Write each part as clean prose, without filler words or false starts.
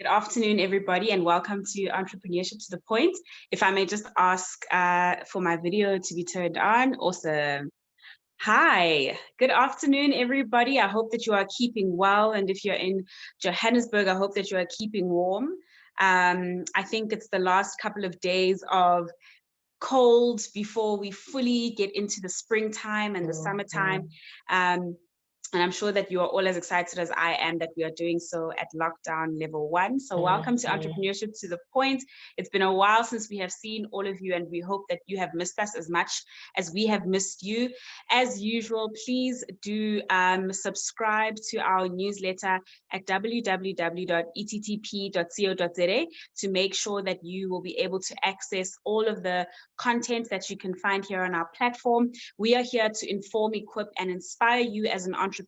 Good afternoon, everybody, and welcome to Entrepreneurship to the Point. If I may just ask for my video to be turned on. Awesome. Hi, good afternoon, everybody. I hope that you are keeping well. And if you're in Johannesburg, I hope that you are keeping warm. I think it's the last couple of days of cold before we fully get into the springtime and the summertime. And I'm sure that you are all as excited as I am that we are doing so at lockdown level 1. So welcome to Entrepreneurship to the Point. It's been a while since we have seen all of you, and we hope that you have missed us as much as we have missed you. As usual, please do subscribe to our newsletter at www.ettp.co.za to make sure that you will be able to access all of the content that you can find here on our platform. We are here to inform, equip, and inspire you as an entrepreneur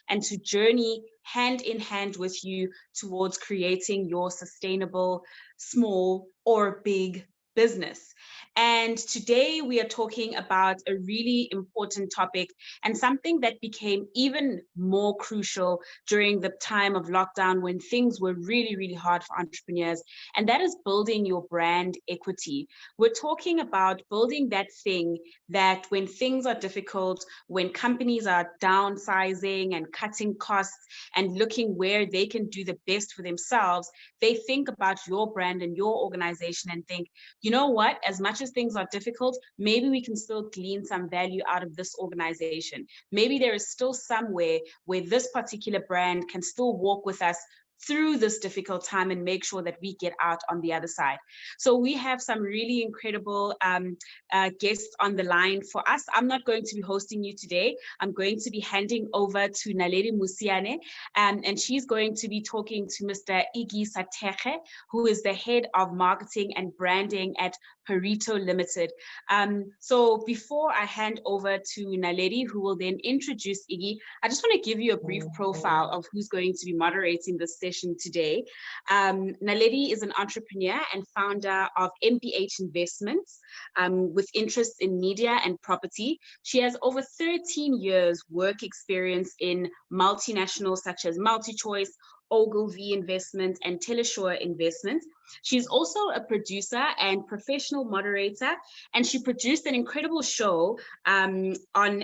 and to journey hand in hand with you towards creating your sustainable, small or big business. And today we are talking about a really important topic and something that became even more crucial during the time of lockdown when things were really, really hard for entrepreneurs. And that is building your brand equity. We're talking about building that thing that when things are difficult, when companies are downsizing and cutting costs and looking where they can do the best for themselves, they think about your brand and your organization and think, you know what, as much as things are difficult, maybe we can still glean some value out of this organization. Maybe there is still somewhere where this particular brand can still walk with us through this difficult time and make sure that we get out on the other side. So we have some really incredible guests on the line for us. I'm not going to be hosting you today. I'm going to be handing over to Naledi Musiane, and she's going to be talking to Mr. Iggy Sateche, who is the head of marketing and branding at Pareto Limited. So before I hand over to Naledi, who will then introduce Iggy, I just want to give you a brief profile of who's going to be moderating this session today. Naledi is an entrepreneur and founder of MPH Investments with interests in media and property. She has over 13 years work experience in multinationals such as MultiChoice, Ogilvy Investments, and Teleshore Investments. She's also a producer and professional moderator, and she produced an incredible show on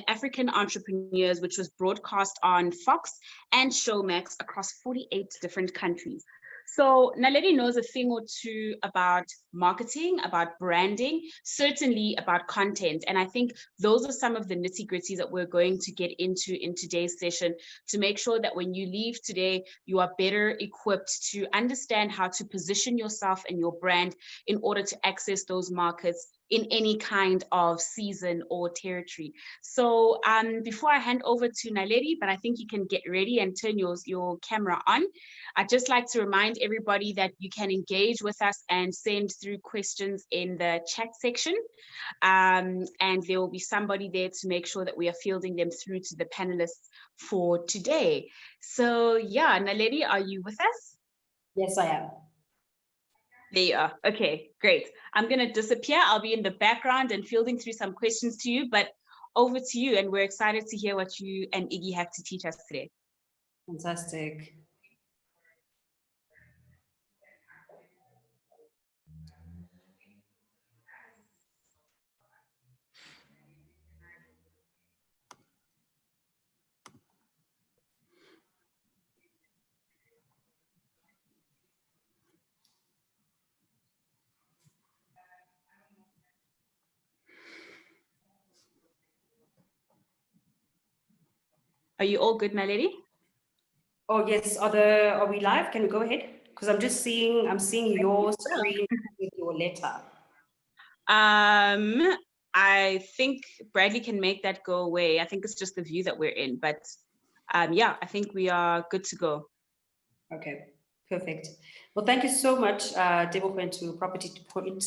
African entrepreneurs, which was broadcast on Fox and Showmax across 48 different countries. So Naledi knows a thing or two about marketing, about branding, certainly about content. And I think those are some of the nitty-gritties that we're going to get into in today's session to make sure that when you leave today, you are better equipped to understand how to position yourself and your brand in order to access those markets in any kind of season or territory. So before I hand over to Naledi, but I think you can get ready and turn your camera on. I'd just like to remind everybody that you can engage with us and send through questions in the chat section. And there will be somebody there to make sure that we are fielding them through to the panelists for today. So yeah, Naledi, are you with us? Yes, I am. There you are. Okay, great. I'm going to disappear. I'll be in the background and fielding through some questions to you, but over to you. And we're excited to hear what you and Iggy have to teach us today. Fantastic. Are you all good, Naledi? Oh yes, are we live? Can we go ahead? Because I'm seeing your screen with your letter. I think Bradley can make that go away. I think it's just the view that we're in, but yeah, I think we are good to go. Okay, perfect. Well, thank you so much, Debo, to Property to Point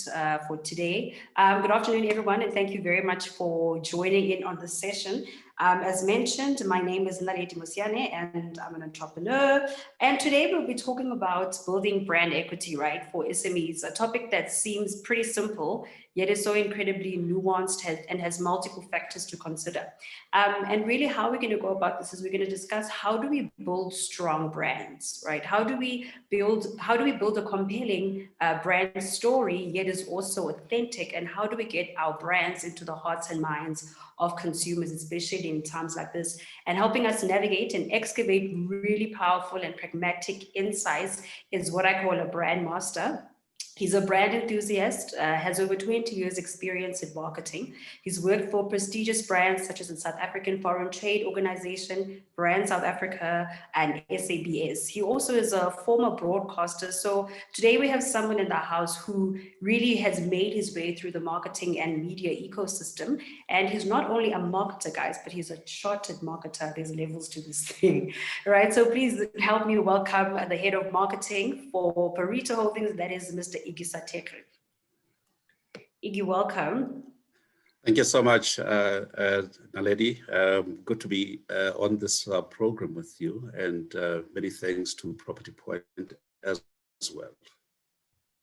for today. Good afternoon, everyone, and thank you very much for joining in on this session. As mentioned, my name is Naledi Musiane, and I'm an entrepreneur. And today we'll be talking about building brand equity, right, for SMEs, a topic that seems pretty simple, yet is so incredibly nuanced and has multiple factors to consider. And really how we're going to go about this is we're going to discuss how do we build strong brands, right? How do we build a compelling brand story, yet is also authentic? And how do we get our brands into the hearts and minds of consumers, especially in times like this, and helping us navigate and excavate really powerful and pragmatic insights is what I call a brand master. He's a brand enthusiast, has over 20 years experience in marketing. He's worked for prestigious brands such as the South African Foreign Trade Organization, Brand South Africa, and SABS. He also is a former broadcaster. So today we have someone in the house who really has made his way through the marketing and media ecosystem. And he's not only a marketer, guys, but he's a chartered marketer. There's levels to this thing, right? So please help me welcome the head of marketing for Pareto Holdings, that is Mr. Iggy Satekre. Iggy, welcome. Thank you so much, Naledi. Good to be on this program with you, and many thanks to Property Point as well.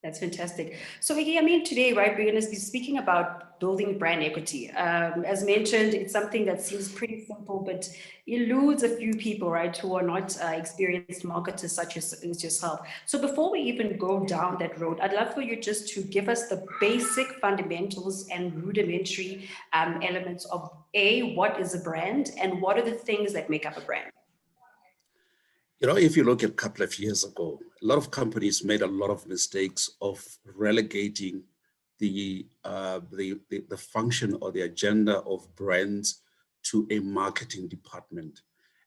That's fantastic. So Iggy, I mean, today, right, we're going to be speaking about building brand equity. As mentioned, it's something that seems pretty simple, but eludes a few people, right, who are not experienced marketers such as yourself. So before we even go down that road, I'd love for you just to give us the basic fundamentals and rudimentary elements of what is a brand and what are the things that make up a brand? You know, if you look at a couple of years ago, a lot of companies made a lot of mistakes of relegating the function or the agenda of brands to a marketing department.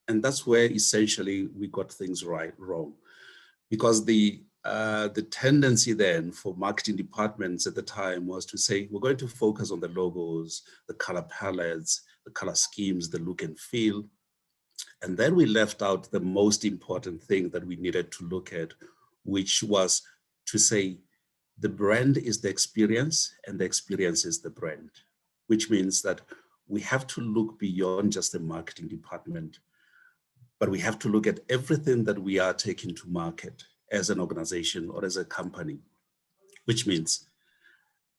And that's where essentially we got things wrong. Because the tendency then for marketing departments at the time was to say, we're going to focus on the logos, the color palettes, the color schemes, the look and feel. And then we left out the most important thing that we needed to look at, which was to say the brand is the experience and the experience is the brand, which means that we have to look beyond just the marketing department, but we have to look at everything that we are taking to market as an organization or as a company, which means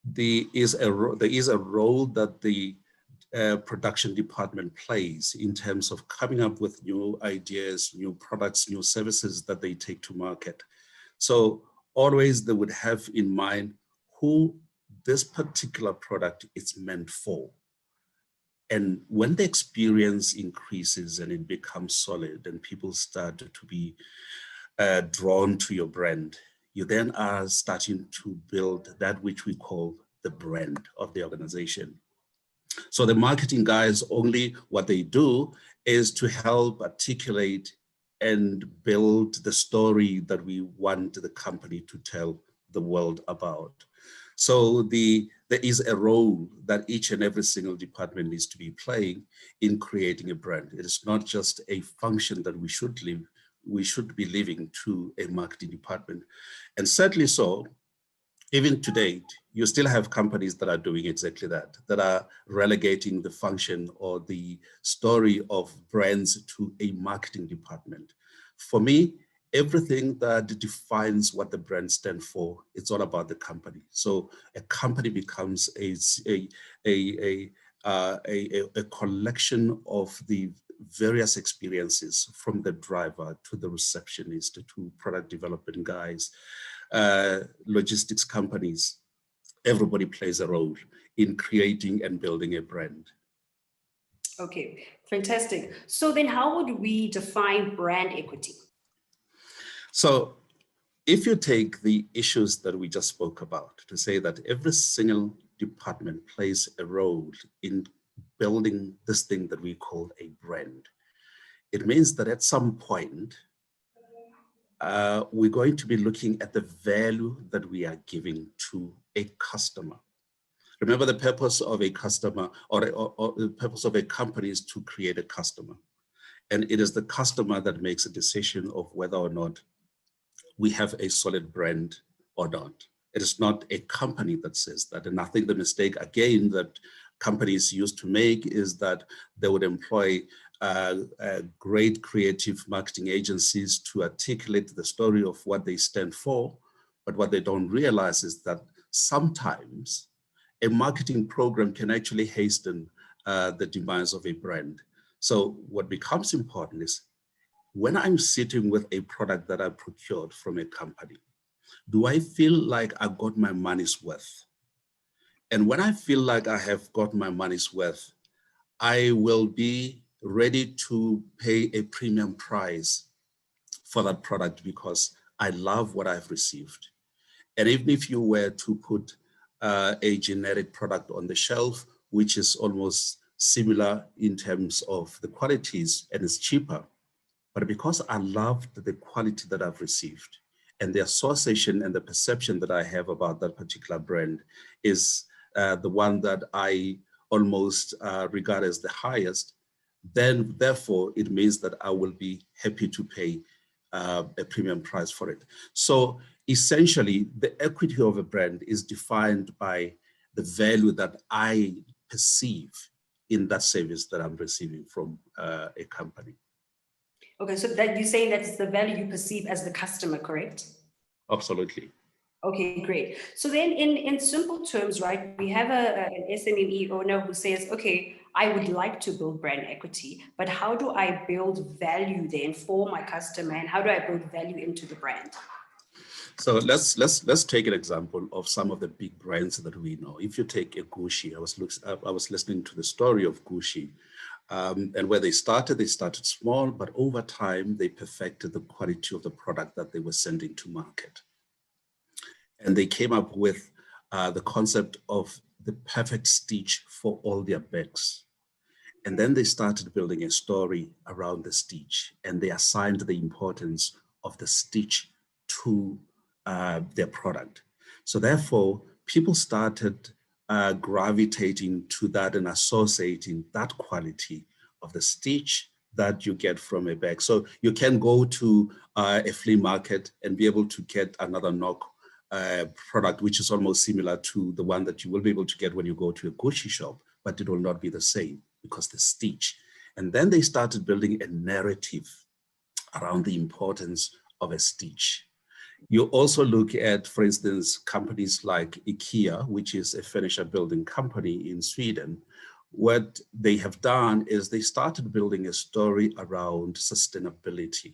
there is a role that the production department plays in terms of coming up with new ideas, new products, new services that they take to market. So always they would have in mind who this particular product is meant for. And when the experience increases and it becomes solid and people start to be drawn to your brand, you then are starting to build that which we call the brand of the organization. So the marketing guys, only what they do is to help articulate and build the story that we want the company to tell the world about. So there is a role that each and every single department needs to be playing in creating a brand. It is not just a function that we should be leaving to a marketing department. And certainly so, even to date, you still have companies that are doing exactly that are relegating the function or the story of brands to a marketing department. For me, everything that defines what the brand stands for, it's all about the company. So a company becomes a collection of the various experiences, from the driver to the receptionist to product development guys, logistics companies. Everybody plays a role in creating and building a brand. Okay, fantastic. So then how would we define brand equity? So if you take the issues that we just spoke about to say that every single department plays a role in building this thing that we call a brand, it means that at some point, we're going to be looking at the value that we are giving to a customer. Remember, the purpose of a customer or the purpose of a company is to create a customer. And it is the customer that makes a decision of whether or not we have a solid brand or not. It is not a company that says that. And I think the mistake, again, that companies used to make is that they would employ great creative marketing agencies to articulate the story of what they stand for. But what they don't realize is that sometimes a marketing program can actually hasten the demise of a brand. So what becomes important is when I'm sitting with a product that I procured from a company, do I feel like I got my money's worth? And when I feel like I have got my money's worth, I will be ready to pay a premium price for that product because I love what I've received. And even if you were to put a generic product on the shelf, which is almost similar in terms of the qualities and it's cheaper, but because I loved the quality that I've received and the association and the perception that I have about that particular brand is the one that I almost regard as the highest, then therefore it means that I will be happy to pay a premium price for it. So essentially, the equity of a brand is defined by the value that I perceive in that service that I'm receiving from a company. Okay, so that you're saying that it's the value you perceive as the customer, correct? Absolutely. Okay, great. So then in simple terms, right, we have an SMME owner who says, okay, I would like to build brand equity, but how do I build value then for my customer and how do I build value into the brand? So let's take an example of some of the big brands that we know. If you take a Gucci, I was listening to the story of Gucci, and where they started small, but over time they perfected the quality of the product that they were sending to market. And they came up with the concept of the perfect stitch for all their bags. And then they started building a story around the stitch, and they assigned the importance of the stitch to their product. So therefore, people started gravitating to that and associating that quality of the stitch that you get from a bag. So you can go to a flea market and be able to get another knock product, which is almost similar to the one that you will be able to get when you go to a Gucci shop, but it will not be the same because the stitch. And then they started building a narrative around the importance of a stitch. You also look at, for instance, companies like IKEA, which is a furniture building company in Sweden. What they have done is they started building a story around sustainability.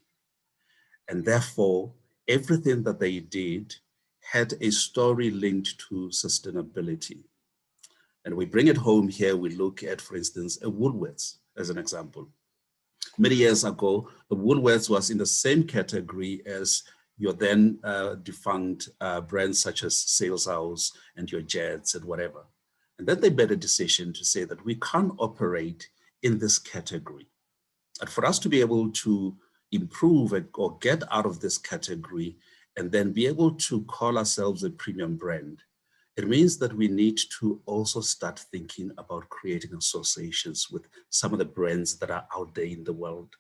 And therefore, everything that they did had a story linked to sustainability. And we bring it home here, we look at, for instance, a Woolworths as an example. Many years ago, the Woolworths was in the same category as your then defunct brands such as Sales House and your Jets and whatever. And then they made a decision to say that we can't operate in this category. And for us to be able to improve or get out of this category and then be able to call ourselves a premium brand, it means that we need to also start thinking about creating associations with some of the brands that are out there in the world.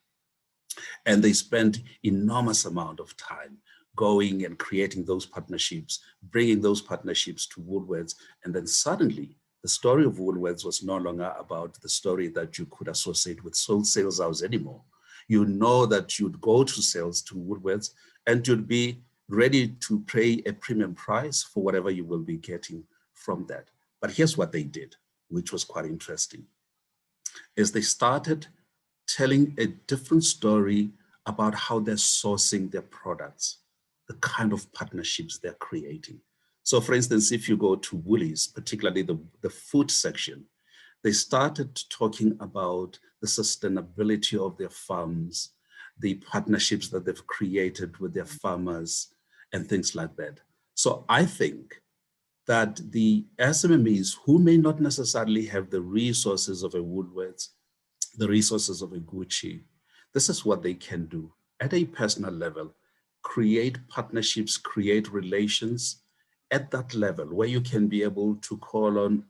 And they spend enormous amount of time going and creating those partnerships, bringing those partnerships to Woolworths. And then suddenly the story of Woolworths was no longer about the story that you could associate with Sales House anymore. You know that you'd go to Woolworths and you'd be ready to pay a premium price for whatever you will be getting from that. But here's what they did, which was quite interesting, is they started telling a different story about how they're sourcing their products, the kind of partnerships they're creating. So for instance, if you go to Woolies, particularly the food section, they started talking about the sustainability of their farms, the partnerships that they've created with their farmers and things like that. So I think that the SMMEs who may not necessarily have the resources of a Woolworths, the resources of a Gucci, this is what they can do at a personal level: create partnerships, create relations at that level where you can be able to call on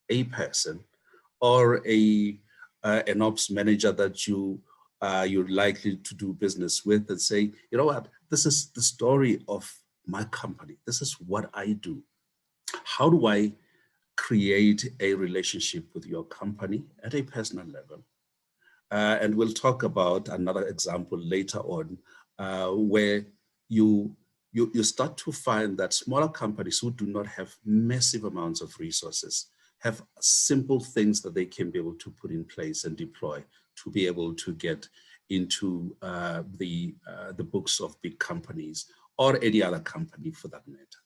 a person or an ops manager that you're likely to do business with and say, you know what, this is the story of my company. This is what I do. How do I create a relationship with your company at a personal level? And we'll talk about another example later on where you you start to find that smaller companies who do not have massive amounts of resources have simple things that they can be able to put in place and deploy to be able to get into the books of big companies or any other company for that matter.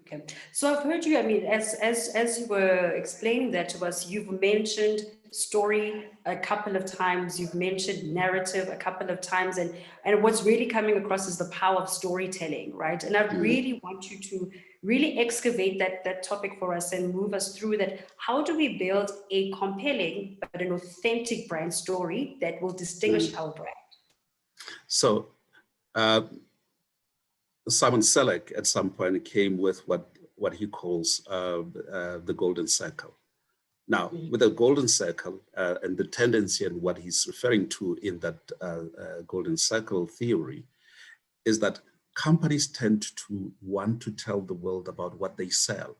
Okay, so I've heard you, I mean, as you were explaining that to us, you've mentioned story a couple of times, you've mentioned narrative a couple of times, and what's really coming across is the power of storytelling, right? And I really want you to really excavate that topic for us and move us through that. How do we build a compelling but an authentic brand story that will distinguish our brand? So Simon Sinek at some point came with what he calls the golden circle. Now, with the golden circle and the tendency and what he's referring to in that golden circle theory is that companies tend to want to tell the world about what they sell.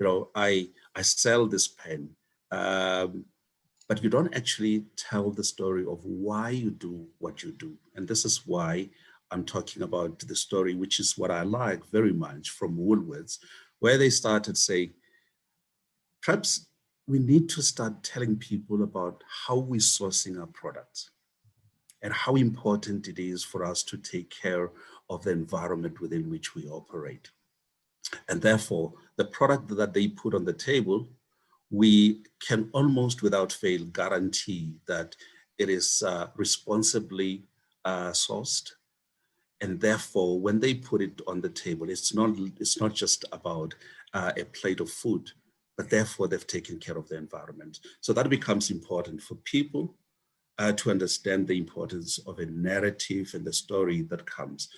You know, I sell this pen, but you don't actually tell the story of why you do what you do. And this is why I'm talking about the story, which is what I like very much from Woolworths, where they started saying, perhaps we need to start telling people about how we're sourcing our products and how important it is for us to take care of the environment within which we operate. And therefore, the product that they put on the table, we can almost without fail guarantee that it is responsibly sourced. And therefore, when they put it on the table, it's not just about a plate of food, but therefore they've taken care of the environment. So that becomes important for people to understand the importance of a narrative and the story that comes.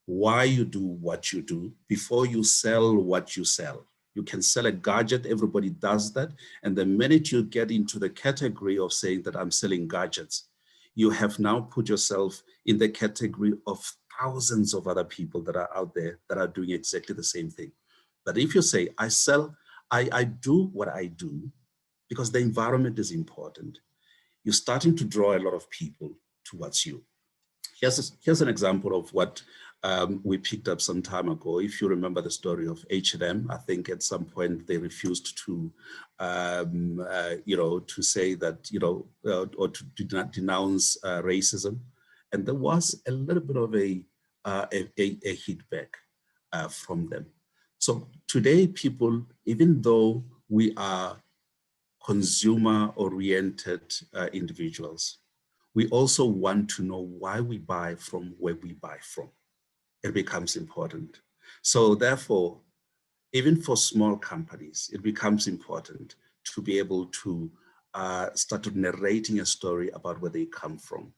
Why you do what you do before you sell what you sell. You can sell a gadget, everybody does that. And the minute you get into the category of saying that I'm selling gadgets, you have now put yourself in the category of thousands of other people that are out there that are doing exactly the same thing. But if you say, I do what I do because the environment is important, you're starting to draw a lot of people towards you. Here's an example of what we picked up some time ago. If you remember the story of H&M, I think at some point they refused to, to say that, or to denounce racism. And there was a little bit of a hit back from them. So today people, even though we are consumer-oriented individuals, we also want to know why we buy from where we buy from. It becomes important. So therefore, even for small companies, it becomes important to be able to start narrating a story about where they come from.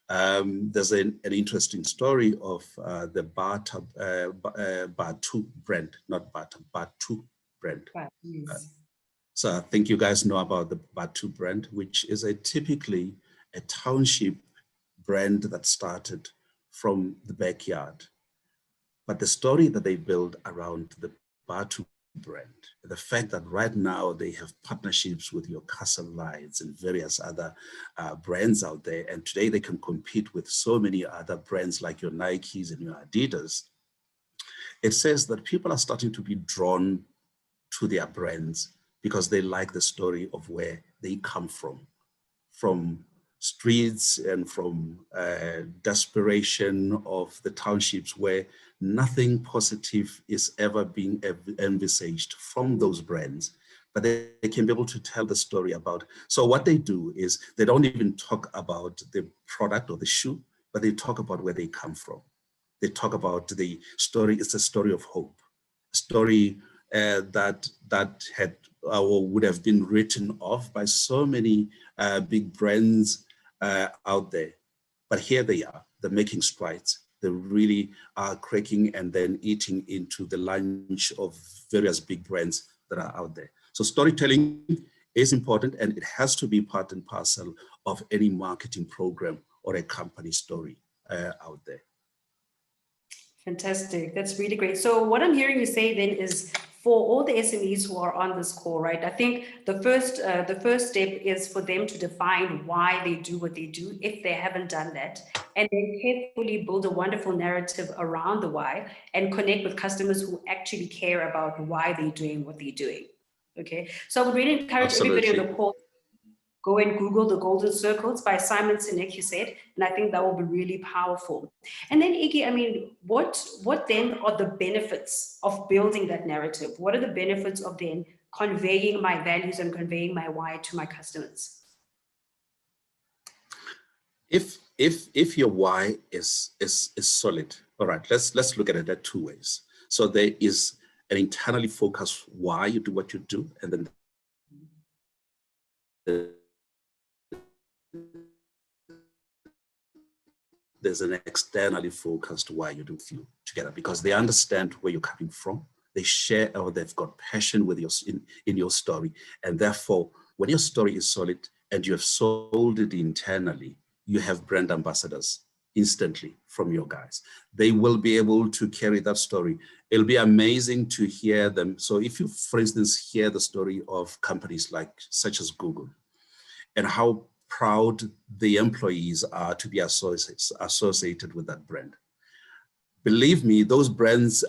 There's an interesting story of the Batu brand, not Bata, Batu brand. Yes. So I think you guys know about the Batu brand, which is typically a township brand that started from the backyard. But the story that they build around the Batu brand, the fact that right now they have partnerships with your Castle Lights and various other brands out there, and today they can compete with so many other brands like your Nikes and your Adidas, it says that people are starting to be drawn to their brands because they like the story of where they come from streets and from desperation of the townships where nothing positive is ever being envisaged from those brands, but they can be able to tell the story about. So what they do is they don't even talk about the product or the shoe, but they talk about where they come from. They talk about the story. It's a story of hope, a story that had or would have been written off by so many big brands out there. But here they are, they're making strides. They really are cracking and then eating into the lunch of various big brands that are out there. So storytelling is important, and it has to be part and parcel of any marketing program or a company story out there. Fantastic. That's really great. So what I'm hearing you say then is for all the SMEs who are on this call, right? I think the first step is for them to define why they do what they do, if they haven't done that, and then carefully build a wonderful narrative around the why and connect with customers who actually care about why they're doing what they're doing. Okay. So I would really encourage everybody on the call, go and Google The Golden Circles by Simon Sinek, you said, and I think that will be really powerful. And then Iggy, I mean, what then are the benefits of building that narrative? What are the benefits of then conveying my values and conveying my why to my customers? If your why is solid, all right, let's look at it at two ways. So there is an internally focused why you do what you do, and then there's an externally focused why you do you together, because they understand where you're coming from. They share, or they've got passion with your in your story. And therefore, when your story is solid and you have sold it internally, you have brand ambassadors instantly from your guys. They will be able to carry that story. It'll be amazing to hear them. So if you, for instance, hear the story of companies like such as Google and how proud the employees are to be associated with that brand. Believe me, those brands,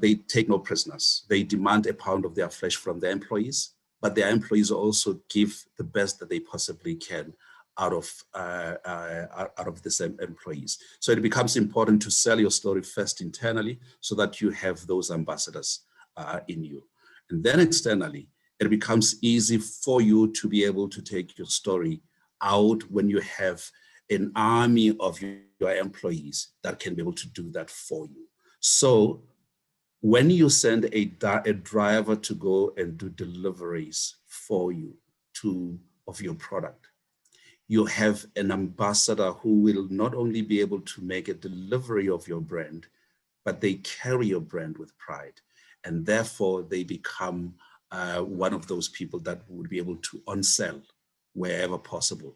they take no prisoners. They demand a pound of their flesh from their employees, but their employees also give the best that they possibly can out of these employees. So it becomes important to sell your story first internally so that you have those ambassadors in you. And then externally, it becomes easy for you to be able to take your story out when you have an army of your employees that can be able to do that for you. So when you send a driver to go and do deliveries for you of your product, you have an ambassador who will not only be able to make a delivery of your brand, but they carry your brand with pride. And therefore they become one of those people that would be able to on-sell wherever possible.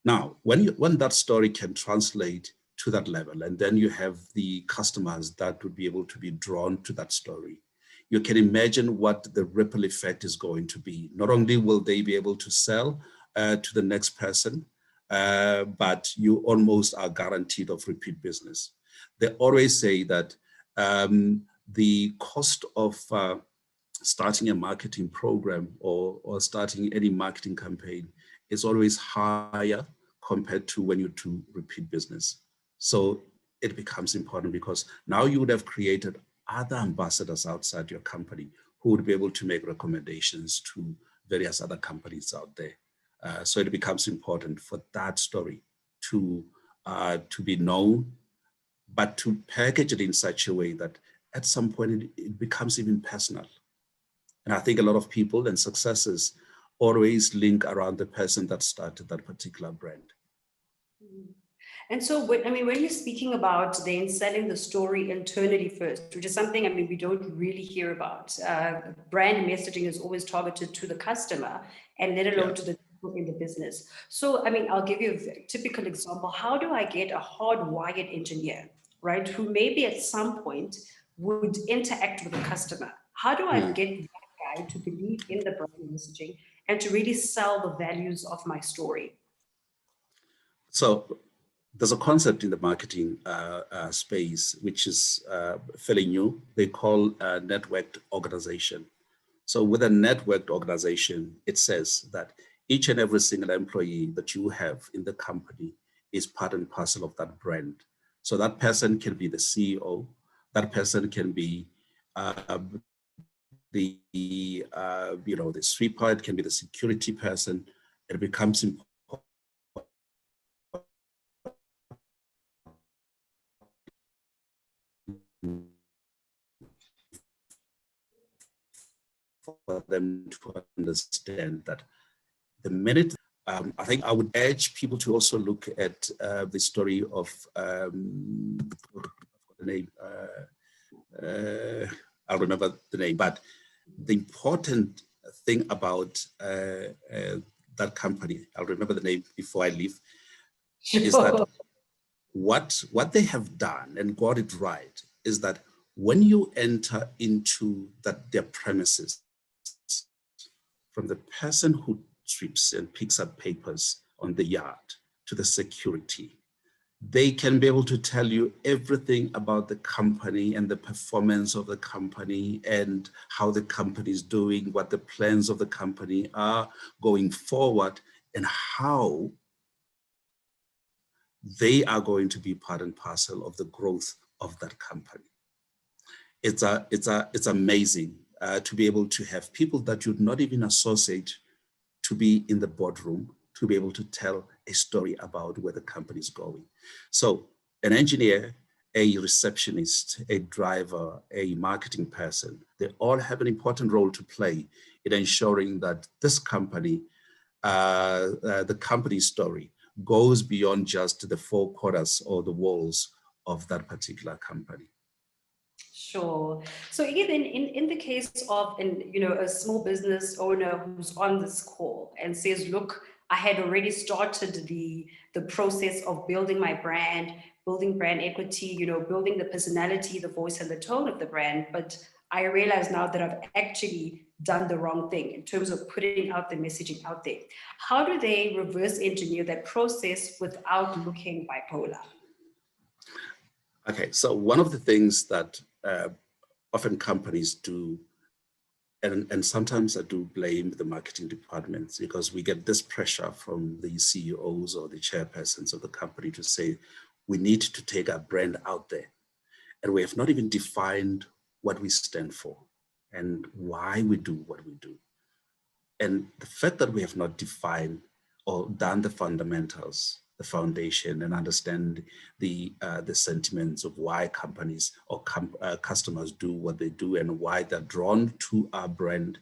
Now, when that story can translate to that level, and then you have the customers that would be able to be drawn to that story, you can imagine what the ripple effect is going to be. Not only will they be able to sell to the next person, but you almost are guaranteed of repeat business. They always say that the cost of starting a marketing program or starting any marketing campaign is always higher compared to when you do repeat business. So it becomes important because now you would have created other ambassadors outside your company who would be able to make recommendations to various other companies out there. So it becomes important for that story to be known, but to package it in such a way that at some point it becomes even personal. And I think a lot of people and successes always link around the person that started that particular brand. And so, when you're speaking about then selling the story internally first, which is something, we don't really hear about. Brand messaging is always targeted to the customer and let alone to the people in the business. So, I'll give you a typical example. How do I get a hardwired engineer, right, who maybe at some point would interact with the customer? How do I get that guy to believe in the brand messaging and to really sell the values of my story? So there's a concept in the marketing space, which is fairly new. They call networked organization. So with a networked organization, it says that each and every single employee that you have in the company is part and parcel of that brand. So that person can be the CEO, that person can be the sweeper, it can be the security person. It becomes important for them to understand that the minute, I think I would urge people to also look at the story of the name, I'll remember the name, but the important thing about that company, I'll remember the name before I leave, is that what they have done and got it right is that when you enter into their premises, from the person who sweeps and picks up papers on the yard to the security, they can be able to tell you everything about the company and the performance of the company and how the company is doing, what the plans of the company are going forward, and how they are going to be part and parcel of the growth of that company. It's amazing to be able to have people that you'd not even associate to be in the boardroom, to be able to tell a story about where the company is going. So an engineer, a receptionist, a driver, a marketing person, they all have an important role to play in ensuring that this company, the company story, goes beyond just the four quarters or the walls of that particular company. Sure. So even in the case of a small business owner who's on this call and says, look, I had already started the process of building my brand, building brand equity, building the personality, the voice and the tone of the brand, but I realize now that I've actually done the wrong thing in terms of putting out the messaging out there. How do they reverse engineer that process without looking bipolar? Okay, so one of the things that often companies do, and sometimes I do blame the marketing departments, because we get this pressure from the CEOs or the chairpersons of the company to say, we need to take our brand out there. And we have not even defined what we stand for and why we do what we do. And the fact that we have not defined or done the fundamentals, the foundation, and understand the sentiments of why companies or customers do what they do and why they're drawn to our brand.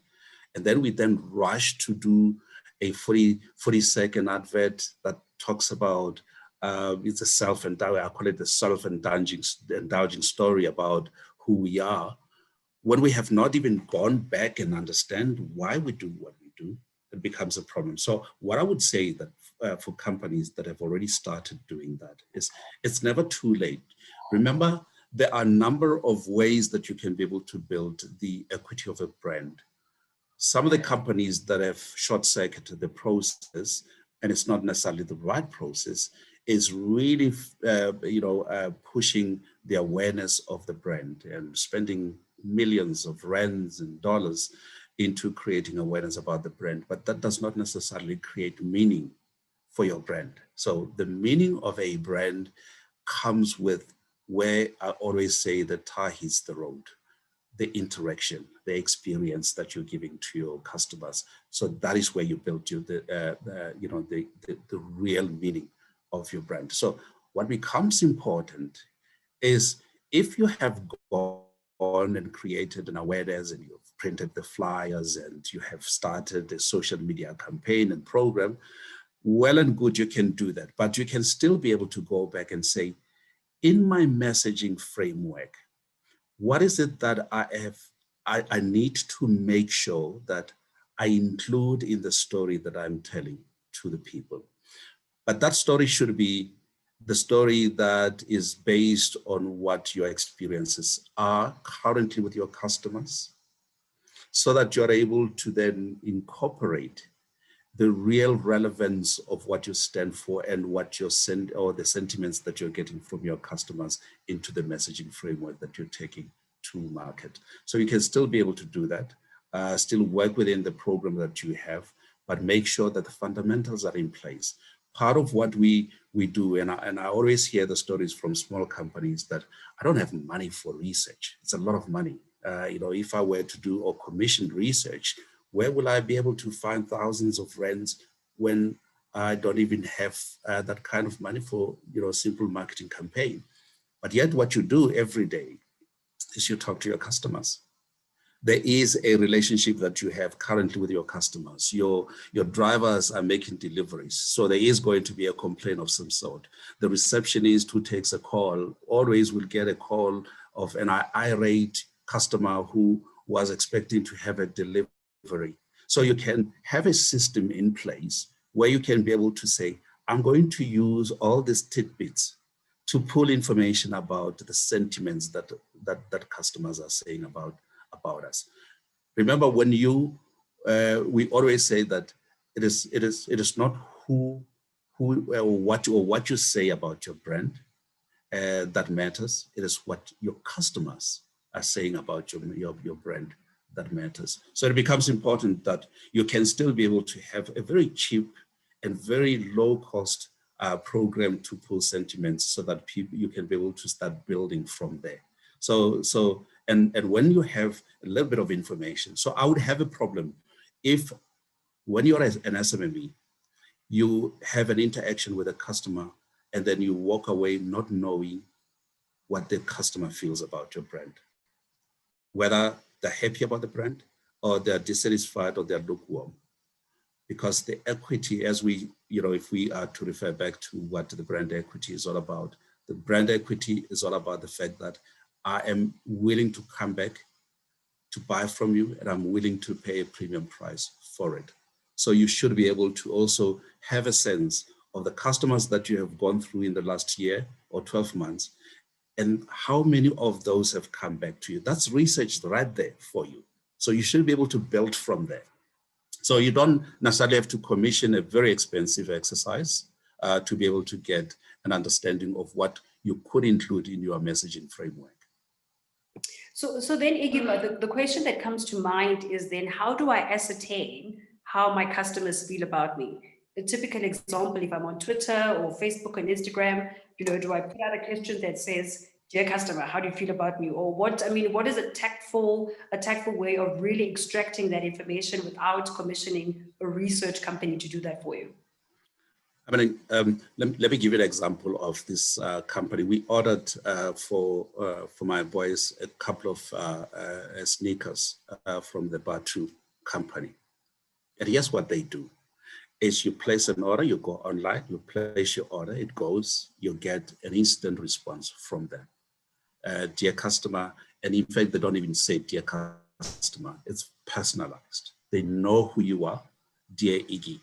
And then we rush to do a 40-second advert that talks about it's a self-indulging, I call it the self-indulging story about who we are, when we have not even gone back and understand why we do what we do. It becomes a problem. So what I would say that for companies that have already started doing that is it's never too late. Remember, there are a number of ways that you can be able to build the equity of a brand. Some of the companies that have short-circuited the process, and it's not necessarily the right process, is really pushing the awareness of the brand and spending millions of rands and dollars into creating awareness about the brand, but that does not necessarily create meaning for your brand. So the meaning of a brand comes with where I always say the tar hits the road, the interaction, the experience that you're giving to your customers. So that is where you build the real meaning of your brand. So what becomes important is if you have gone and created an awareness and you've printed the flyers and you have started a social media campaign and program, well and good, you can do that, but you can still be able to go back and say, in my messaging framework, what is it that I need to make sure that I include in the story that I'm telling to the people? But that story should be the story that is based on what your experiences are currently with your customers, so that you're able to then incorporate the real relevance of what you stand for and what the sentiments that you're getting from your customers into the messaging framework that you're taking to market. So you can still be able to do that, still work within the program that you have, but make sure that the fundamentals are in place. Part of what we do, and I always hear the stories from small companies that I don't have money for research. It's a lot of money. If I were to do or commission research, where will I be able to find thousands of rands when I don't even have that kind of money for a simple marketing campaign? But yet what you do every day is you talk to your customers. There is a relationship that you have currently with your customers. Your drivers are making deliveries, so there is going to be a complaint of some sort. The receptionist who takes a call always will get a call of an irate customer who was expecting to have a delivery. So you can have a system in place where you can be able to say, I'm going to use all these tidbits to pull information about the sentiments that customers are saying about us. Remember, when we always say that it is not who or what you say about your brand that matters. It is what your customers are saying about your brand that matters. So it becomes important that you can still be able to have a very cheap and very low cost program to pull sentiments so that you can be able to start building from there. And when you have a little bit of information, so I would have a problem if when you're an SMME, you have an interaction with a customer and then you walk away not knowing what the customer feels about your brand, whether they're happy about the brand or they're dissatisfied or they're lukewarm. Because the equity, as if we are to refer back to what the brand equity is all about, the brand equity is all about the fact that I am willing to come back to buy from you and I'm willing to pay a premium price for it. So you should be able to also have a sense of the customers that you have gone through in the last year or 12 months and how many of those have come back to you. That's research right there for you. So you should be able to build from there. So you don't necessarily have to commission a very expensive exercise to be able to get an understanding of what you could include in your messaging framework. So then, Igima, the question that comes to mind is then, how do I ascertain how my customers feel about me? A typical example, if I'm on Twitter or Facebook and Instagram, do I put out a question that says, "Dear customer, how do you feel about me?" Or what is a tactful way of really extracting that information without commissioning a research company to do that for you? I mean, let me give you an example of this company. We ordered for my boys a couple of sneakers from the Batu company. And here's what they do. Is you place an order, you go online, you place your order, it goes, you get an instant response from them. Dear customer, and in fact, they don't even say dear customer, it's personalized. They know who you are. Dear Iggy,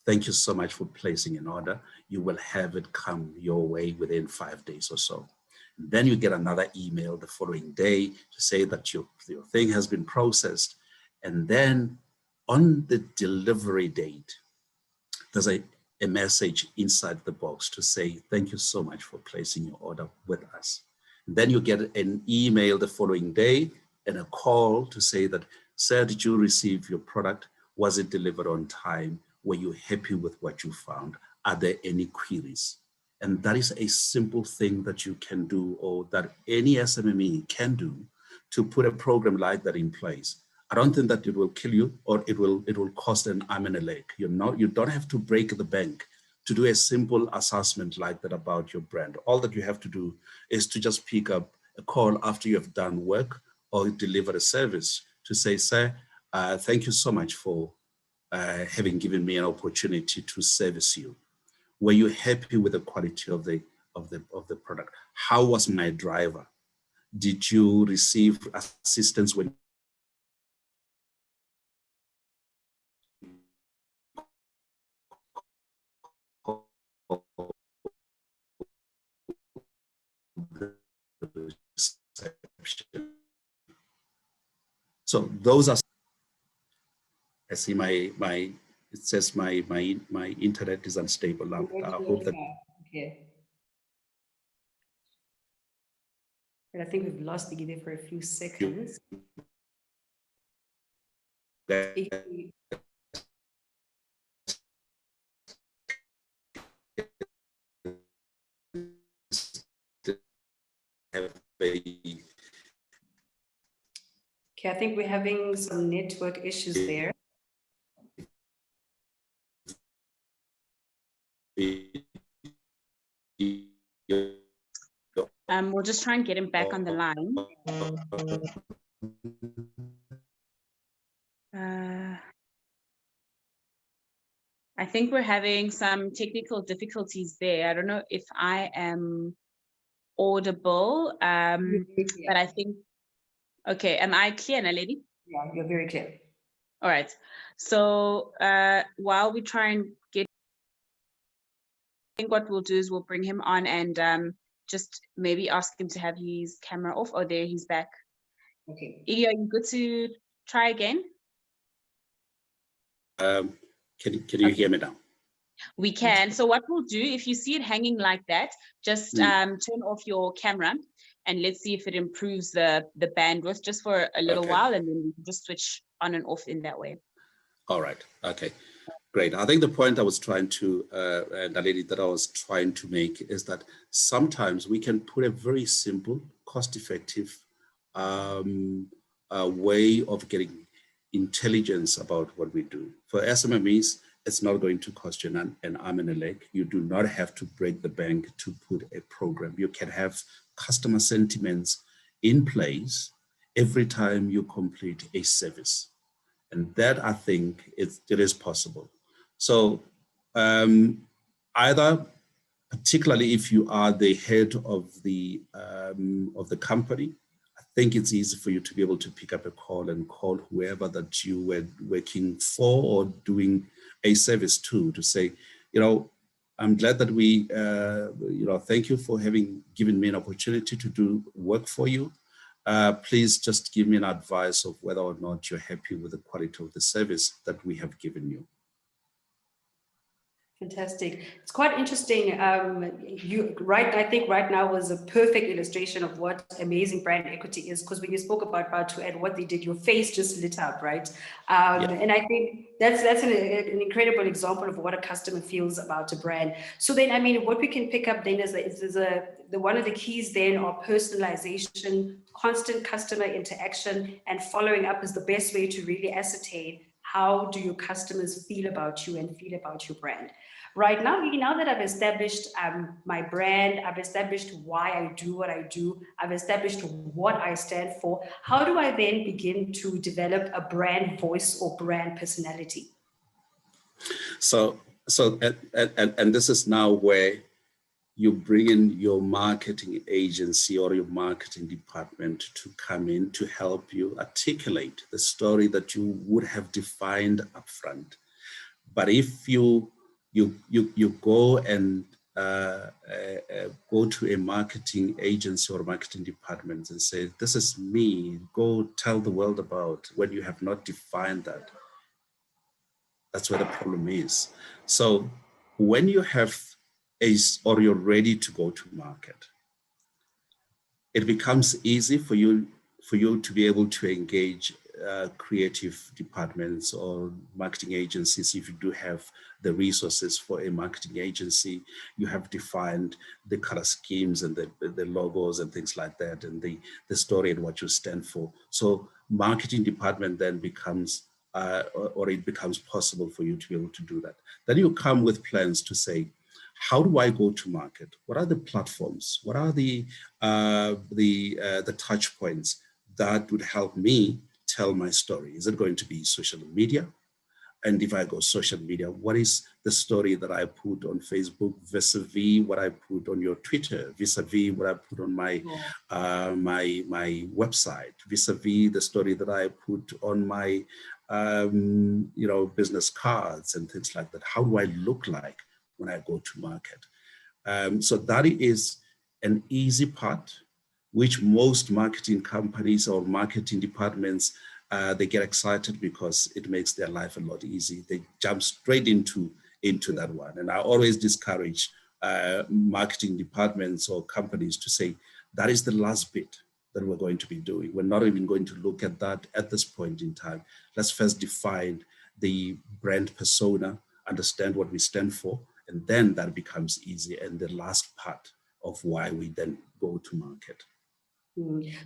thank you so much for placing an order. You will have it come your way within 5 days or so. Then you get another email the following day to say that your thing has been processed. And then on the delivery date, there's a message inside the box to say, thank you so much for placing your order with us. And then you get an email the following day and a call to say that, sir, did you receive your product? Was it delivered on time? Were you happy with what you found? Are there any queries? And that is a simple thing that you can do, or that any SMME can do, to put a program like that in place. I don't think that it will kill you, or it will cost an arm and a leg. You don't have to break the bank to do a simple assessment like that about your brand. All that you have to do is to just pick up a call after you have done work or delivered a service to say, sir, thank you so much for having given me an opportunity to service you. Were you happy with the quality of the product? How was my driver? Did you receive assistance when so those are, I see it says my internet is unstable now. I hope that. Okay. And I think we've lost Iggy there for a few seconds. Okay, I think we're having some network issues there. We'll just try and get him back on the line. I think we're having some technical difficulties there. I don't know if I am audible, but I think, okay, am I clear, Naledi? Yeah, you're very clear. All right. So while we try and get, I think what we'll do is we'll bring him on and just maybe ask him to have his camera off. Oh, there, he's back. Okay. Iggy, are you good to try again? Can you hear me now? We can. So what we'll do, if you see it hanging like that, just turn off your camera and let's see if it improves the bandwidth just for a little while, and then we can just switch on and off in that way. All right. Okay. Great. I think the point I was trying to, Naledi, that I was trying to make is that sometimes we can put a very simple, cost-effective way of getting intelligence about what we do. For SMMEs, it's not going to cost you an arm and a leg. You do not have to break the bank to put a program. You can have customer sentiments in place every time you complete a service. And that, I think, it is possible. So either, particularly if you are the head of the company, I think it's easy for you to be able to pick up a call and call whoever that you were working for or doing a service to say, I'm glad that we, thank you for having given me an opportunity to do work for you. Please just give me an advice of whether or not you're happy with the quality of the service that we have given you. Fantastic. It's quite interesting. I think right now was a perfect illustration of what amazing brand equity is, because when you spoke about Batu and what they did, your face just lit up, right? And I think that's an incredible example of what a customer feels about a brand. So then, I mean, what we can pick up then is one of the keys then are personalization, constant customer interaction, and following up is the best way to really ascertain how do your customers feel about you and feel about your brand. Right now, now that I've established my brand, I've established why I do what I do, I've established what I stand for, how do I then begin to develop a brand voice or brand personality? So this is now where you bring in your marketing agency or your marketing department to come in to help you articulate the story that you would have defined upfront. But if you go and go to a marketing agency or marketing department and say, this is me, go tell the world about, when you have not defined that, that's where the problem is. So when you have or you're ready to go to market, it becomes easy for you to be able to engage creative departments or marketing agencies. If you do have the resources for a marketing agency, you have defined the color schemes and the logos and things like that, and the story and what you stand for. So marketing department then becomes or it becomes possible for you to be able to do that. Then you come with plans to say, how do I go to market? What are the platforms? What are the touch points that would help me tell my story? Is it going to be social media? And if I go social media, what is the story that I put on Facebook vis-a-vis what I put on your Twitter, vis-a-vis what I put on my my website, vis-a-vis the story that I put on my business cards and things like that? How do I look like when I go to market? So that is an easy part, which most marketing companies or marketing departments, they get excited because it makes their life a lot easy. They jump straight into that one. And I always discourage marketing departments or companies to say, that is the last bit that we're going to be doing. We're not even going to look at that at this point in time. Let's first define the brand persona, understand what we stand for, and then that becomes easy. And the last part of why we then go to market.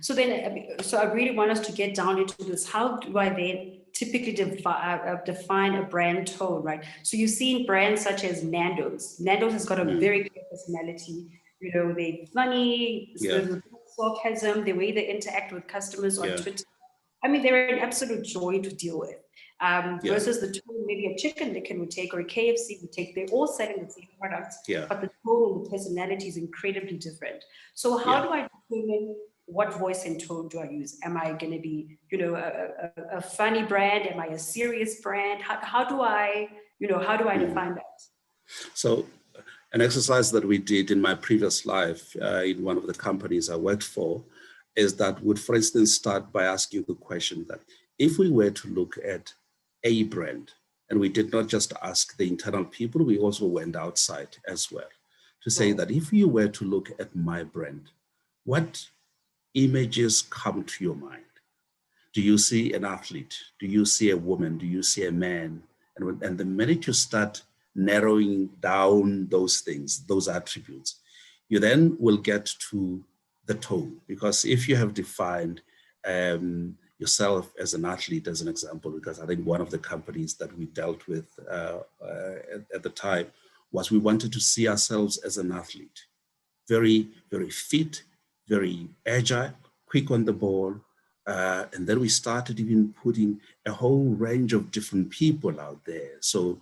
So I really want us to get down into this. How do I then typically define a brand tone, right? So you've seen brands such as Nando's. Nando's has got a very clear personality. They're funny, sarcasm, the way they interact with customers on Twitter. I mean, they're an absolute joy to deal with. Versus the tone maybe a Chicken Licken would take or a KFC would take. They're all selling the same products, but the tone and the personality is incredibly different. So how do I determine what voice and tone do I use? Am I going to be, a funny brand? Am I a serious brand? How do I define that? So An exercise that we did in my previous life in one of the companies I worked for is that would, for instance, start by asking the question that if we were to look at a brand, and we did not just ask the internal people, we also went outside as well to say that if you were to look at my brand, what images come to your mind? Do you see an athlete? Do you see a woman? Do you see a man? And the minute you start narrowing down those things, those attributes, you then will get to the tone. Because if you have defined yourself as an athlete, as an example, because I think one of the companies that we dealt with at the time was we wanted to see ourselves as an athlete, very, very fit, very agile, quick on the ball. And then we started even putting a whole range of different people out there. So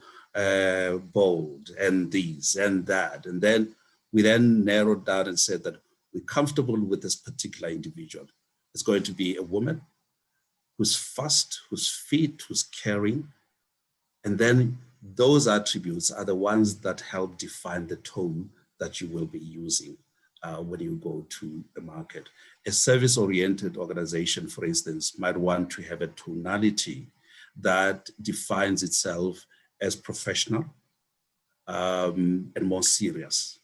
bold and these and that. And then we then narrowed down and said that we're comfortable with this particular individual. It's going to be a woman who's fast, who's fit, who's caring. And then those attributes are the ones that help define the tone that you will be using when you go to the market. A service-oriented organization, for instance, might want to have a tonality that defines itself as professional and more serious,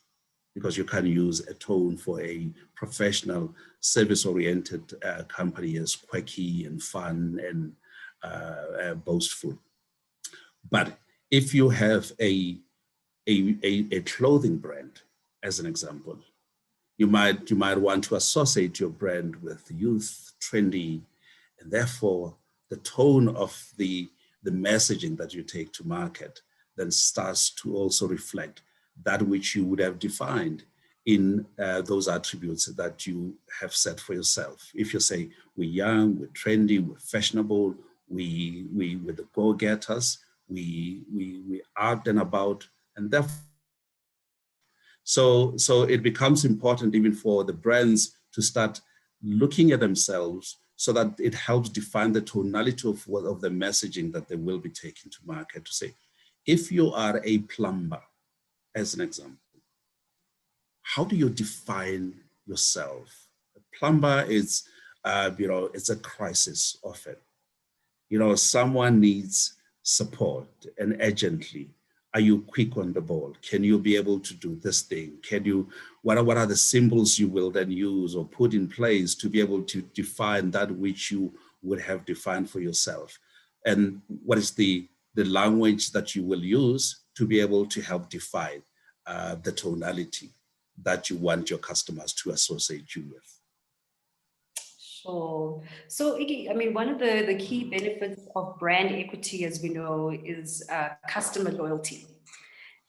because you can use a tone for a professional service-oriented company as quirky and fun and boastful. But if you have a clothing brand, as an example, you might want to associate your brand with youth, trendy, and therefore the tone of the messaging that you take to market then starts to also reflect that which you would have defined in those attributes that you have set for yourself. If you say we're young, we're trendy, we're fashionable, we're the go-getters, we out and about, and therefore so it becomes important even for the brands to start looking at themselves so that it helps define the tonality of the messaging that they will be taking to market. To say, if you are a plumber, as an example, how do you define yourself? A plumber is, it's a crisis often. Someone needs support and urgently. Are you quick on the ball? Can you be able to do this thing? What are the symbols you will then use or put in place to be able to define that which you would have defined for yourself? And what is the language that you will use to be able to help define the tonality that you want your customers to associate you with? Sure. So, Iggy, I mean, one of the key benefits of brand equity, as we know, is customer loyalty.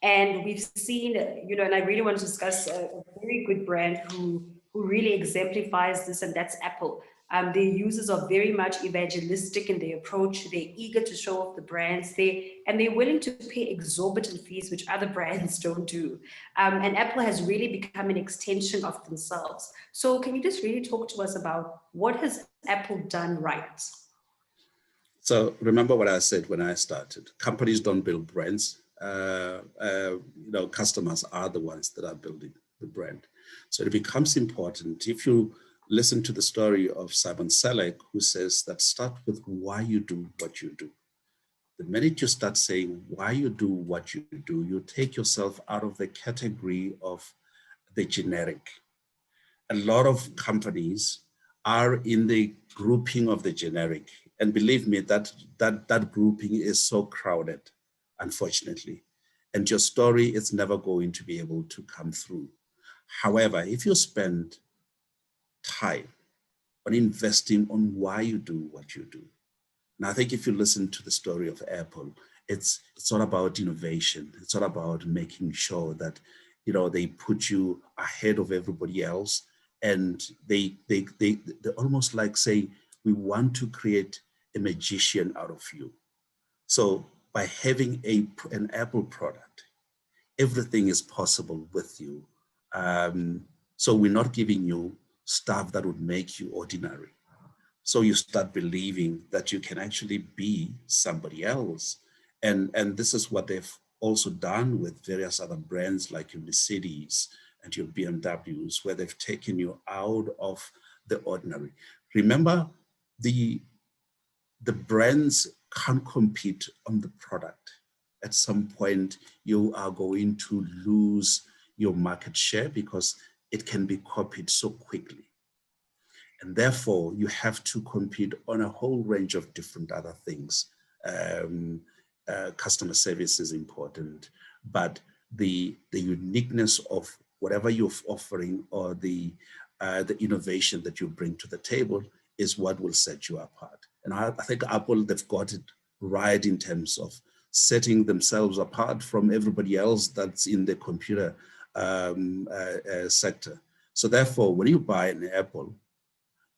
And we've seen, and I really want to discuss a very good brand who really exemplifies this, and that's Apple. Their users are very much evangelistic in their approach. They're eager to show off the brands, and they're willing to pay exorbitant fees, which other brands don't do. And Apple has really become an extension of themselves. So can you just really talk to us about what has Apple done right? So remember what I said when I started. Companies don't build brands. Customers are the ones that are building the brand. So it becomes important, if you listen to the story of Simon Sinek, who says that start with why you do what you do. The minute you start saying why you do what you do, you take yourself out of the category of the generic. A lot of companies are in the grouping of the generic. And believe me, that grouping is so crowded, unfortunately. And your story is never going to be able to come through. However, if you spend time on investing on why you do what you do. And I think if you listen to the story of Apple, it's all about innovation. It's all about making sure that, they put you ahead of everybody else. And they almost like say, we want to create a magician out of you. So by having an Apple product, everything is possible with you. So we're not giving you stuff that would make you ordinary. So you start believing that you can actually be somebody else. And this is what they've also done with various other brands like your Mercedes and your BMWs, where they've taken you out of the ordinary. Remember, the brands can't compete on the product. At some point, you are going to lose your market share because it can be copied so quickly. And therefore, you have to compete on a whole range of different other things. Customer service is important, but the uniqueness of whatever you're offering or the innovation that you bring to the table is what will set you apart. And I think Apple, they've got it right in terms of setting themselves apart from everybody else that's in the computer sector. So therefore, when you buy an Apple,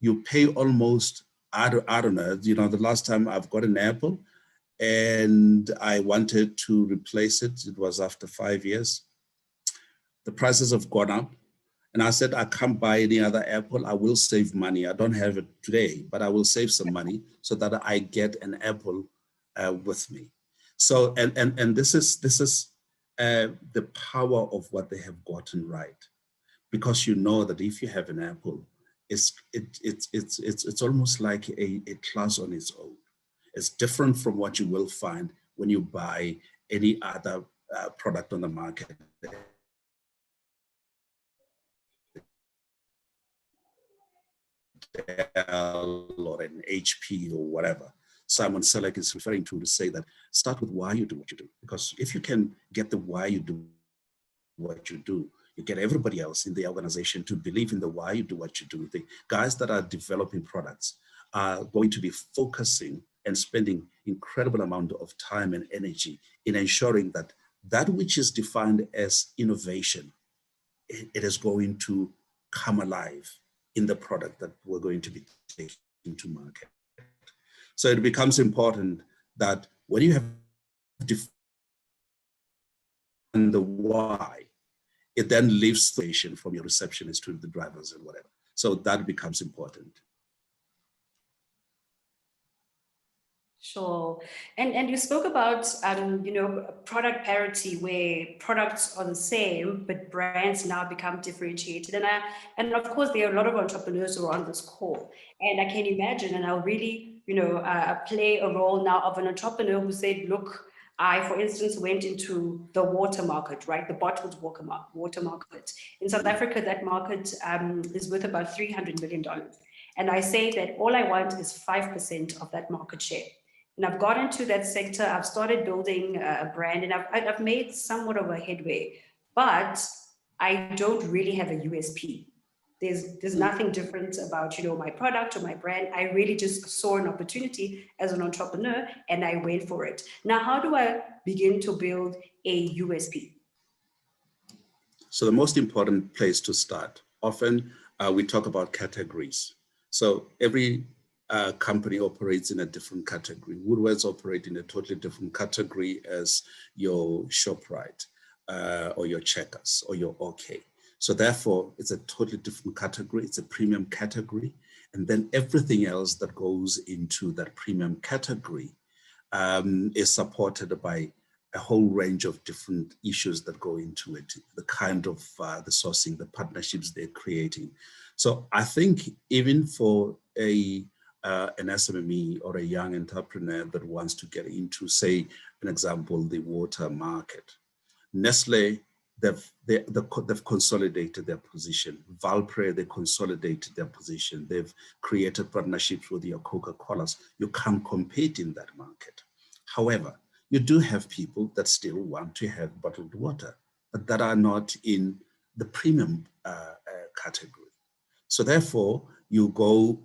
you pay almost, I don't know, the last time I've got an Apple and I wanted to replace it, it was after 5 years. The prices have gone up. And I said, I can't buy any other Apple. I will save money. I don't have it today, but I will save some money so that I get an Apple with me. So, and this is the power of what they have gotten right. Because you know that if you have an Apple, it's almost like a class on its own. It's different from what you will find when you buy any other product on the market. Or an HP or whatever. Simon Sinek is referring to say that start with why you do what you do. Because if you can get the why you do what you do, you get everybody else in the organization to believe in the why you do what you do. The guys that are developing products are going to be focusing and spending incredible amount of time and energy in ensuring that that which is defined as innovation, it is going to come alive in the product that we're going to be taking to market. So it becomes important that when you have defined the why, it then leaves the station from your receptionist to the drivers and whatever. So that becomes important. Sure. And you spoke about, product parity, where products are the same, but brands now become differentiated. And of course, there are a lot of entrepreneurs who are on this call. And I can imagine, and I'll really, play a role now of an entrepreneur who said, look, I, for instance, went into the water market, right? The bottled water market. In South Africa, that market is worth about $300 million. And I say that all I want is 5% of that market share. And I've got into that sector. I've started building a brand, and I've made somewhat of a headway, but I don't really have a USP. There's nothing different about, my product or my brand. I really just saw an opportunity as an entrepreneur and I went for it. Now, how do I begin to build a USP? So the most important place to start, often we talk about categories. So every company operates in a different category. Woolworths operate in a totally different category as your ShopRite or your Checkers or your OK. So therefore, it's a totally different category. It's a premium category. And then everything else that goes into that premium category is supported by a whole range of different issues that go into it, the kind of the sourcing, the partnerships they're creating. So I think even for an SME or a young entrepreneur that wants to get into, say, an example, the water market, Nestle, they've consolidated their position. Valpre, they consolidated their position. They've created partnerships with your Coca-Colas. You can't compete in that market. However, you do have people that still want to have bottled water, but that are not in the premium category. So therefore, you go.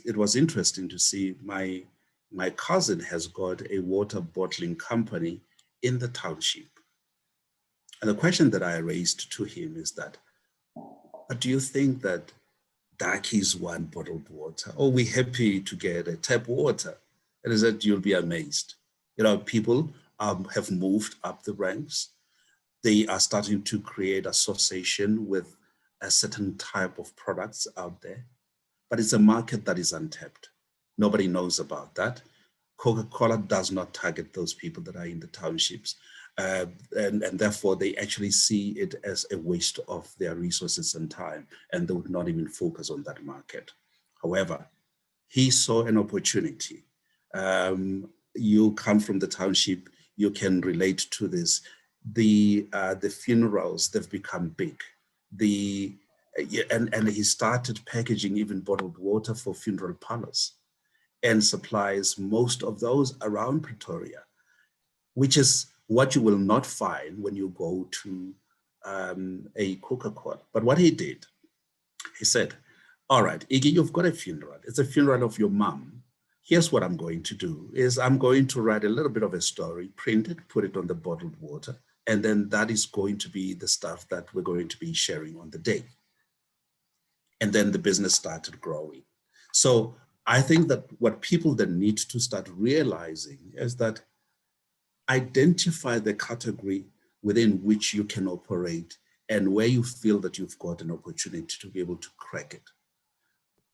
It was interesting to see my cousin has got a water bottling company in the township. And the question that I raised to him is that, but do you think that Daki's want bottled water? Or we happy to get a tap water? And he said, you'll be amazed. People have moved up the ranks. They are starting to create association with a certain type of products out there. But it's a market that is untapped. Nobody knows about that. Coca-Cola does not target those people that are in the townships. And therefore, they actually see it as a waste of their resources and time, and they would not even focus on that market. However, he saw an opportunity. You come from the township, you can relate to this. The funerals, they've become big. And he started packaging even bottled water for funeral parlors and supplies most of those around Pretoria, which is what you will not find when you go to a Coca-Cola. But what he did, he said, all right, Iggy, you've got a funeral. It's a funeral of your mom. Here's what I'm going to do is I'm going to write a little bit of a story, print it, put it on the bottled water, and then that is going to be the stuff that we're going to be sharing on the day. And then the business started growing. So I think that what people then need to start realizing is that identify the category within which you can operate and where you feel that you've got an opportunity to be able to crack it.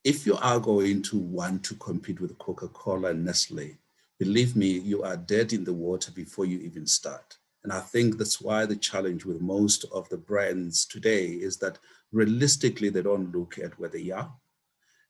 If you are going to want to compete with Coca-Cola and Nestle, believe me, you are dead in the water before you even start. And I think that's why the challenge with most of the brands today is that realistically, they don't look at where they are.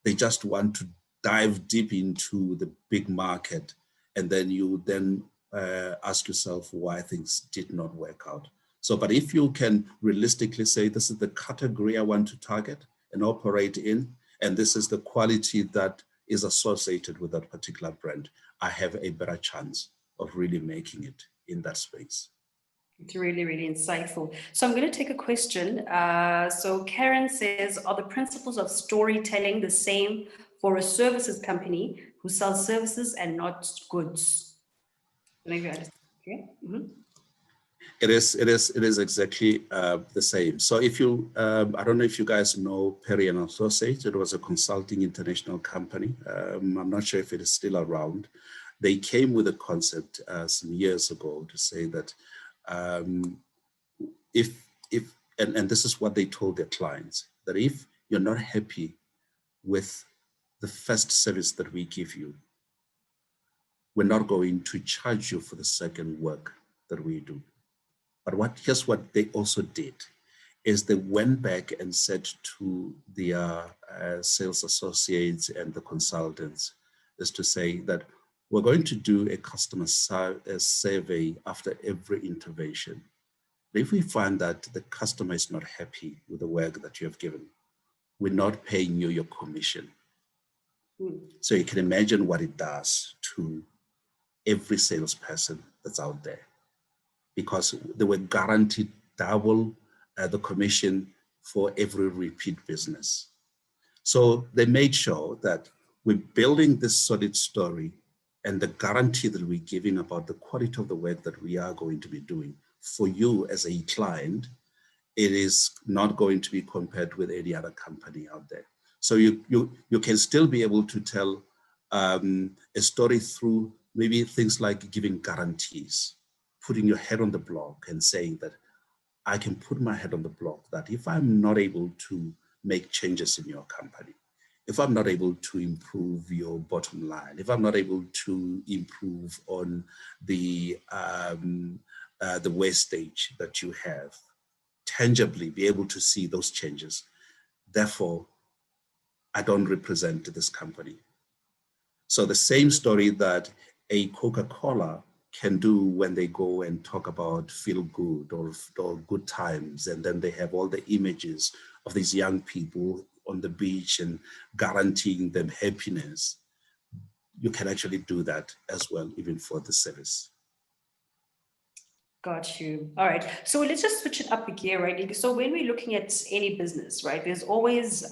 They just want to dive deep into the big market. And then you then ask yourself why things did not work out. So, but if you can realistically say, this is the category I want to target and operate in, and this is the quality that is associated with that particular brand, I have a better chance of really making it in that space. It's really, really insightful. So I'm going to take a question. So Karen says, are the principles of storytelling the same for a services company who sells services and not goods? Okay. Mm-hmm. It is exactly the same. So if you, I don't know if you guys know Perry & Associates. It was a consulting international company. I'm not sure if it is still around. They came with a concept some years ago to say that and this is what they told their clients, that if you're not happy with the first service that we give you, we're not going to charge you for the second work that we do. But here's what they also did, is they went back and said to their sales associates and the consultants, is to say that we're going to do a customer survey after every intervention. If we find that the customer is not happy with the work that you have given, we're not paying you your commission. So you can imagine what it does to every salesperson that's out there, because they were guaranteed double the commission for every repeat business. So they made sure that we're building this solid story and the guarantee that we're giving about the quality of the work that we are going to be doing for you as a client. It is not going to be compared with any other company out there. So you can still be able to tell a story through maybe things like giving guarantees, putting your head on the block and saying that I can put my head on the block that if I'm not able to make changes in your company, if I'm not able to improve your bottom line, if I'm not able to improve on the wastage that you have, tangibly be able to see those changes. Therefore, I don't represent this company. So the same story that a Coca-Cola can do when they go and talk about feel good or good times, and then they have all the images of these young people on the beach and guaranteeing them happiness, you can actually do that as well, even for the service. Got you. All right. So let's just switch it up again, right? So when we're looking at any business, right, there's always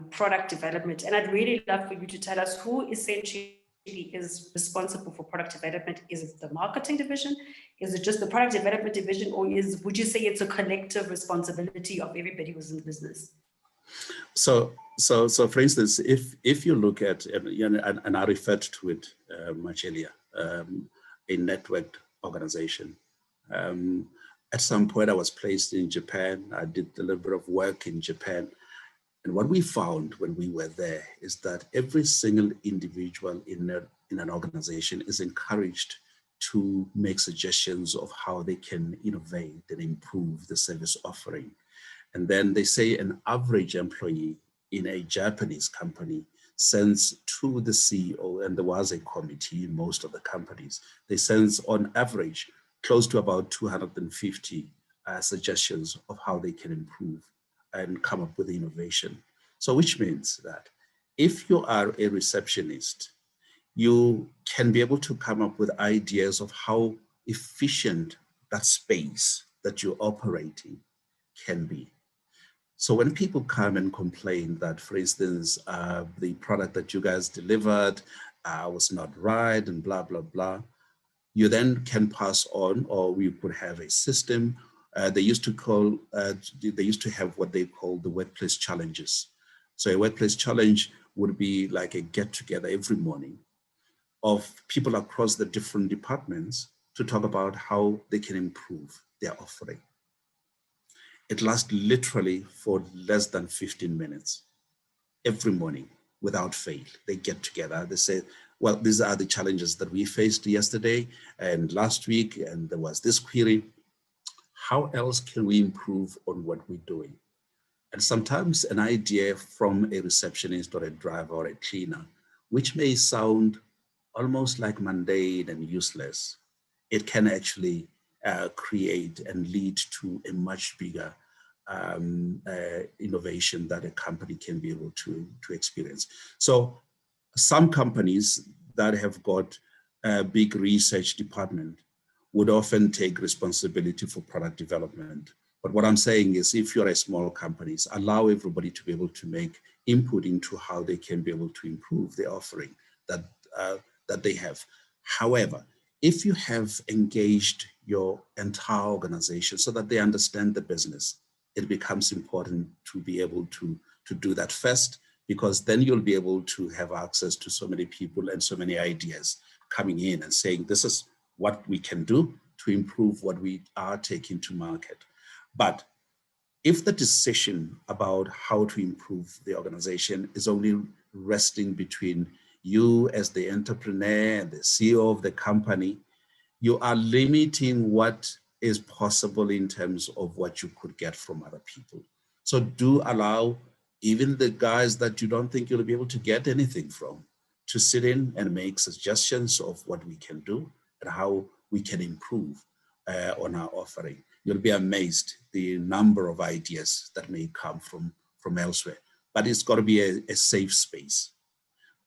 product development. And I'd really love for you to tell us who essentially is responsible for product development. Is it the marketing division? Is it just the product development division? Or would you say it's a collective responsibility of everybody who's in the business? So for instance, if you look at, and I referred to it much earlier, a networked organization. At some point, I was placed in Japan. I did a little bit of work in Japan. And what we found when we were there is that every single individual in in an organization is encouraged to make suggestions of how they can innovate and improve the service offering. And then they say an average employee in a Japanese company sends to the CEO, and there was a committee in most of the companies, they send on average close to about 250 suggestions of how they can improve and come up with innovation. So which means that if you are a receptionist, you can be able to come up with ideas of how efficient that space that you're operating can be. So when people come and complain that, for instance, the product that you guys delivered was not right and blah, blah, blah, you then can pass on, or we could have a system. They used to have what they call the workplace challenges. So a workplace challenge would be like a get together every morning of people across the different departments to talk about how they can improve their offering. It lasts literally for less than 15 minutes every morning without fail. They get together, they say, well, these are the challenges that we faced yesterday and last week, and there was this query. How else can we improve on what we're doing? And sometimes an idea from a receptionist or a driver or a cleaner, which may sound almost like mundane and useless, it can actually create and lead to a much bigger innovation that a company can be able to experience. So some companies that have got a big research department would often take responsibility for product development. But what I'm saying is, if you're a small company, allow everybody to be able to make input into how they can be able to improve the offering that they have. However, if you have engaged your entire organization so that they understand the business, it becomes important to be able to do that first, because then you'll be able to have access to so many people and so many ideas coming in and saying, this is what we can do to improve what we are taking to market. But if the decision about how to improve the organization is only resting between you as the entrepreneur and the CEO of the company, you are limiting what is possible in terms of what you could get from other people. So do allow even the guys that you don't think you'll be able to get anything from to sit in and make suggestions of what we can do and how we can improve on our offering. You'll be amazed the number of ideas that may come from elsewhere. But it's got to be a safe space,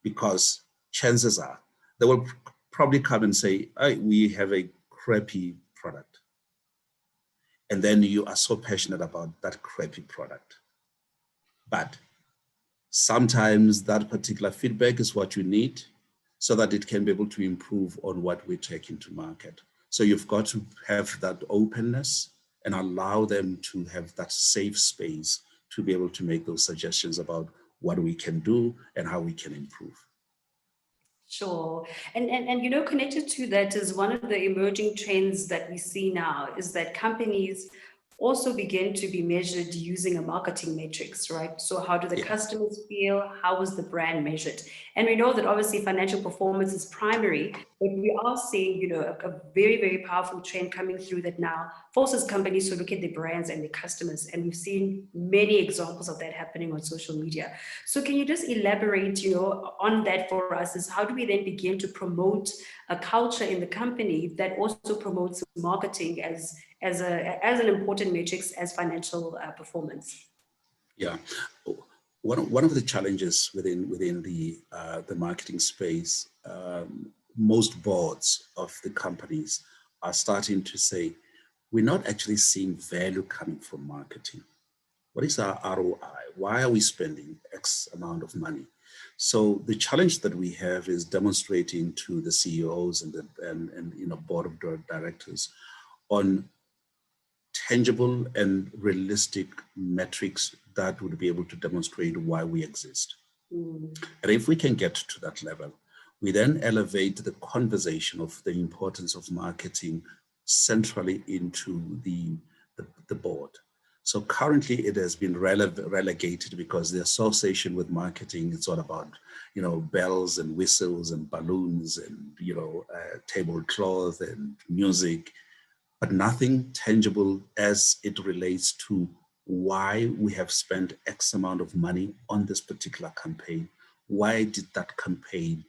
because chances are they will probably come and say, hey, we have a crappy product. And then you are so passionate about that crappy product. But sometimes that particular feedback is what you need so that it can be able to improve on what we're taking to market. So you've got to have that openness and allow them to have that safe space to be able to make those suggestions about what we can do and how we can improve. Sure. And you know, connected to that is one of the emerging trends that we see now is that companies also begin to be measured using a marketing matrix, right? So how do the customers feel? How is the brand measured? And we know that obviously financial performance is primary, but we are seeing, you know, a very, very powerful trend coming through that now forces companies to look at their brands and their customers. And we've seen many examples of that happening on social media. So can you just elaborate, you know, on that for us? Is how do we then begin to promote a culture in the company that also promotes marketing as an important metrics as financial performance? Yeah, one of the challenges within the marketing space, most boards of the companies are starting to say, we're not actually seeing value coming from marketing. What is our ROI? Why are we spending X amount of money? So the challenge that we have is demonstrating to the CEOs and you know, board of directors on tangible and realistic metrics that would be able to demonstrate why we exist. And if we can get to that level, we then elevate the conversation of the importance of marketing centrally into the board. So currently it has been relegated because the association with marketing, it's all about, bells and whistles and balloons and, tablecloth and music, but nothing tangible as it relates to why we have spent X amount of money on this particular campaign. Why did that campaign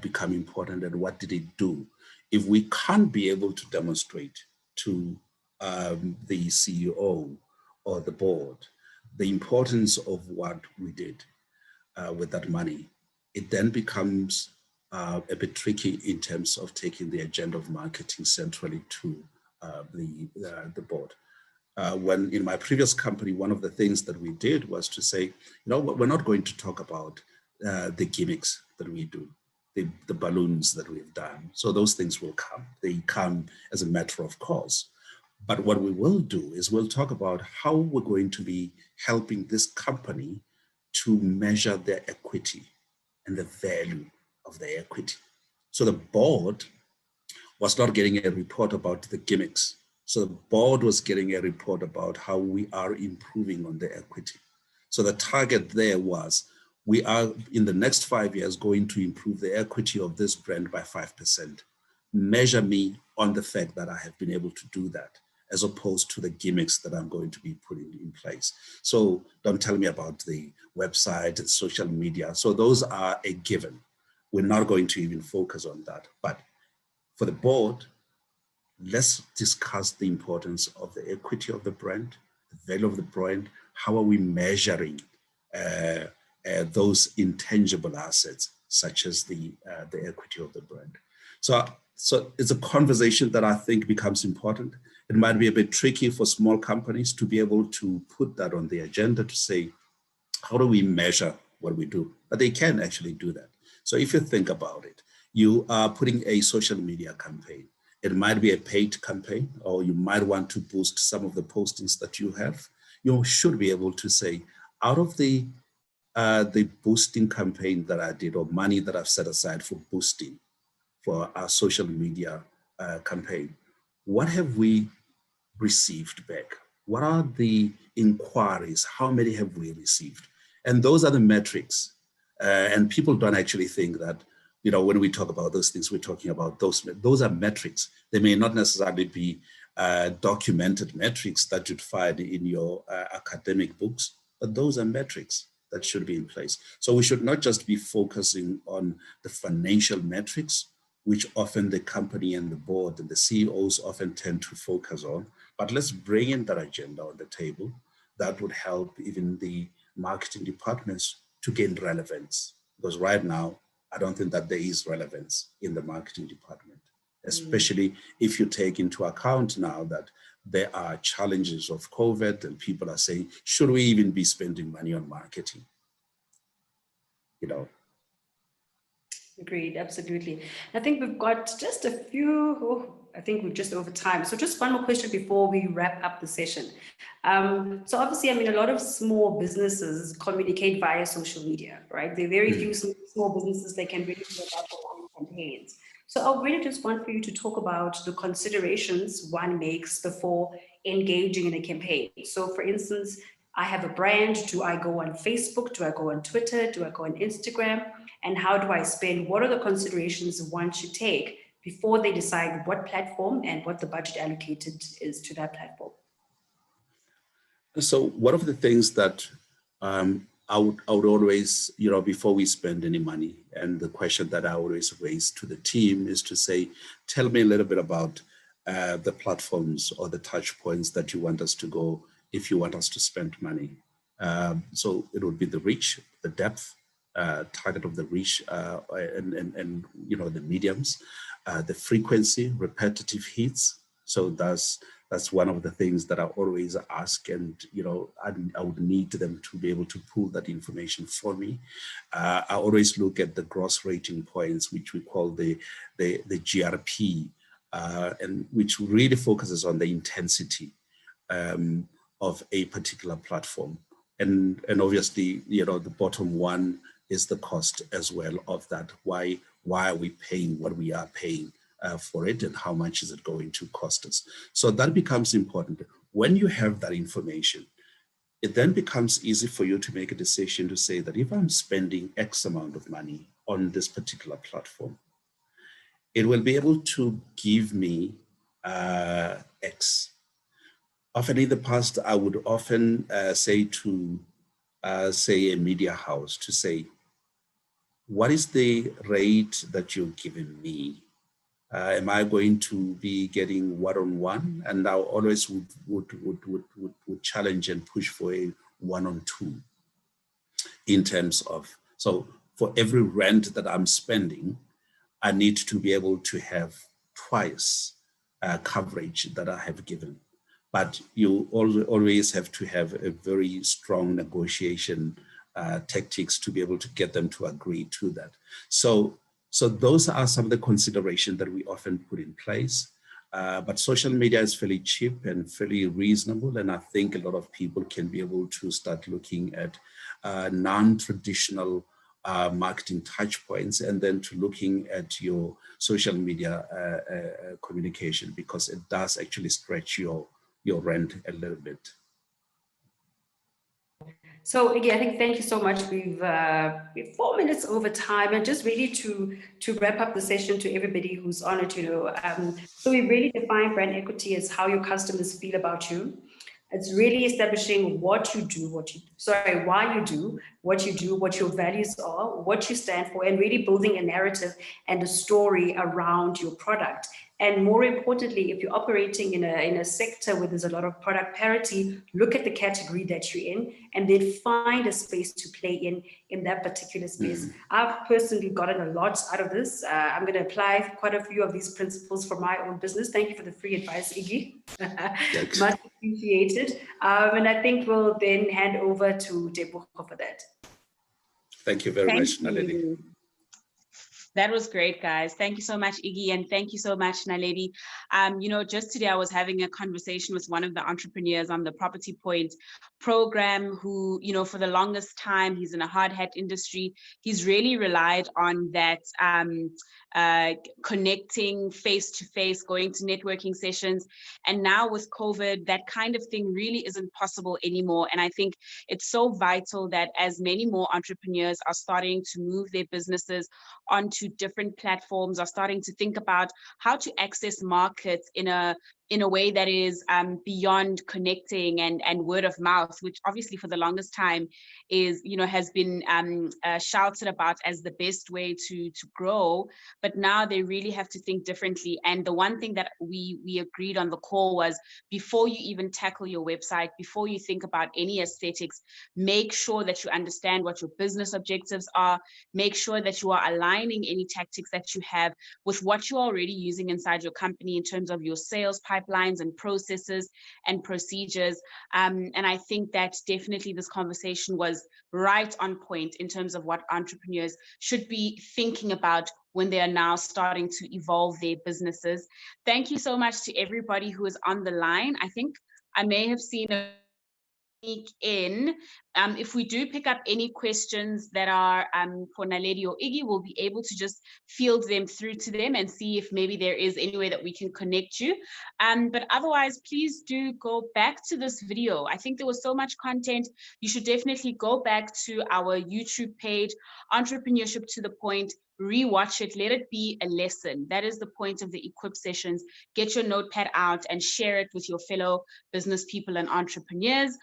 become important, and what did it do? If we can't be able to demonstrate to the CEO or the board the importance of what we did with that money, it then becomes a bit tricky in terms of taking the agenda of marketing centrally to the board. When in my previous company, one of the things that we did was to say, we're not going to talk about the gimmicks that we do, the balloons that we've done. So those things will come. They come as a matter of course. But what we will do is we'll talk about how we're going to be helping this company to measure their equity and the value of their equity. So the board was not getting a report about the gimmicks. So the board was getting a report about how we are improving on the equity. So the target there was, we are in the next 5 years going to improve the equity of this brand by 5%. Measure me on the fact that I have been able to do that, as opposed to the gimmicks that I'm going to be putting in place. So don't tell me about the website, social media. So those are a given. We're not going to even focus on that. But for the board, let's discuss the importance of the equity of the brand, the value of the brand. How are we measuring those intangible assets, such as the equity of the brand? So it's a conversation that I think becomes important. It might be a bit tricky for small companies to be able to put that on the agenda to say, how do we measure what we do? But they can actually do that. So if you think about it, you are putting a social media campaign. It might be a paid campaign, or you might want to boost some of the postings that you have. You should be able to say, out of the boosting campaign that I did, or money that I've set aside for boosting for our social media campaign, what have we received back? What are the inquiries? How many have we received? And those are the metrics. And people don't actually think that, when we talk about those things, we're talking about those are metrics. They may not necessarily be documented metrics that you'd find in your academic books, but those are metrics that should be in place. So we should not just be focusing on the financial metrics, which often the company and the board and the CEOs often tend to focus on, but let's bring in that agenda on the table. That would help even the marketing departments to gain relevance. Because right now, I don't think that there is relevance in the marketing department, especially if you take into account now that there are challenges of COVID and people are saying, should we even be spending money on marketing? Agreed, absolutely. I think we've got just a few, I think we're just over time. So just one more question before we wrap up the session. So obviously, a lot of small businesses communicate via social media, right? There are very few small businesses that can really do about their campaigns. So I really just want for you to talk about the considerations one makes before engaging in a campaign. So for instance, I have a brand. Do I go on Facebook? Do I go on Twitter? Do I go on Instagram? And how do I spend? What are the considerations one should take before they decide what platform and what the budget allocated is to that platform? So one of the things that I would always, before we spend any money, and the question that I always raise to the team is to say, tell me a little bit about the platforms or the touch points that you want us to go if you want us to spend money. So it would be the reach, the depth, target of the reach, and the mediums, the frequency, repetitive hits. So that's one of the things that I always ask, and I would need them to be able to pull that information for me. I always look at the gross rating points, which we call the GRP, and which really focuses on the intensity of a particular platform. And obviously, the bottom one is the cost as well of that. Why are we paying what we are paying for it, and how much is it going to cost us? So that becomes important. when you have that information, it then becomes easy for you to make a decision to say that if I'm spending X amount of money on this particular platform, it will be able to give me X. Often in the past, I would often say to, say, a media house to say, what is the rate that you're giving me? Am I going to be getting one-on-one? And I always would challenge and push for a one-on-two in terms of, so for every rent that I'm spending, I need to be able to have twice coverage that I have given. But you always have to have a very strong negotiation tactics to be able to get them to agree to that. So those are some of the considerations that we often put in place. But social media is fairly cheap and fairly reasonable. And I think a lot of people can be able to start looking at non-traditional marketing touch points, and then to looking at your social media communication, because it does actually stretch your rent a little bit. So again, I think thank you so much. We've 4 minutes over time, and just really to wrap up the session to everybody who's on it, so we really define brand equity as how your customers feel about you. It's really establishing what you do, why you do, what your values are, what you stand for, and really building a narrative and a story around your product. And more importantly, if you're operating in a sector where there's a lot of product parity, look at the category that you're in and then find a space to play in that particular space. I've personally gotten a lot out of this. I'm going to apply quite a few of these principles for my own business. Thank you for the free advice, Iggy. Much appreciated. And I think we'll then hand over to Tebogo for that. Thank you very much, Naledi. That was great, guys. Thank you so much, Iggy, and thank you so much, Naledi. Just today I was having a conversation with one of the entrepreneurs on the Property Point program who, for the longest time, he's in a hard hat industry. He's really relied on that connecting face-to-face, going to networking sessions. And now with COVID, that kind of thing really isn't possible anymore. And I think it's so vital that as many more entrepreneurs are starting to move their businesses onto different platforms, are starting to think about how to access markets in a way that is beyond connecting and word of mouth, which obviously for the longest time is, has been shouted about as the best way to grow. But now they really have to think differently. And the one thing that we agreed on the call was, before you even tackle your website, before you think about any aesthetics, make sure that you understand what your business objectives are. Make sure that you are aligning any tactics that you have with what you're already using inside your company in terms of your sales pipelines and processes and procedures. And I think that definitely this conversation was right on point in terms of what entrepreneurs should be thinking about when they are now starting to evolve their businesses. Thank you so much to everybody who is on the line. I think I may have seen a in. If we do pick up any questions that are for Naledi or Iggy, we'll be able to just field them through to them and see if maybe there is any way that we can connect you. But otherwise, please do go back to this video. I think there was so much content. You should definitely go back to our YouTube page, Entrepreneurship to the Point. Rewatch it, let it be a lesson. That is the point of the Equip sessions. Get your notepad out and share it with your fellow business people and entrepreneurs.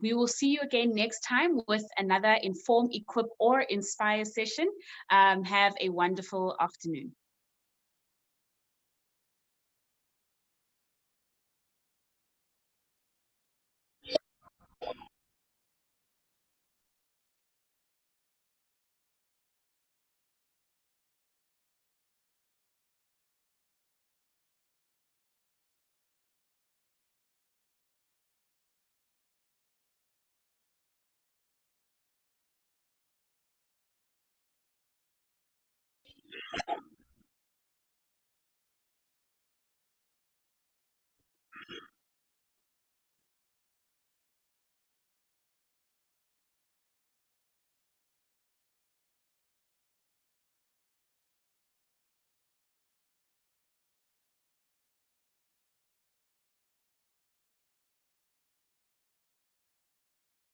We will see you again next time with another Inform, Equip, or Inspire session. Have a wonderful afternoon.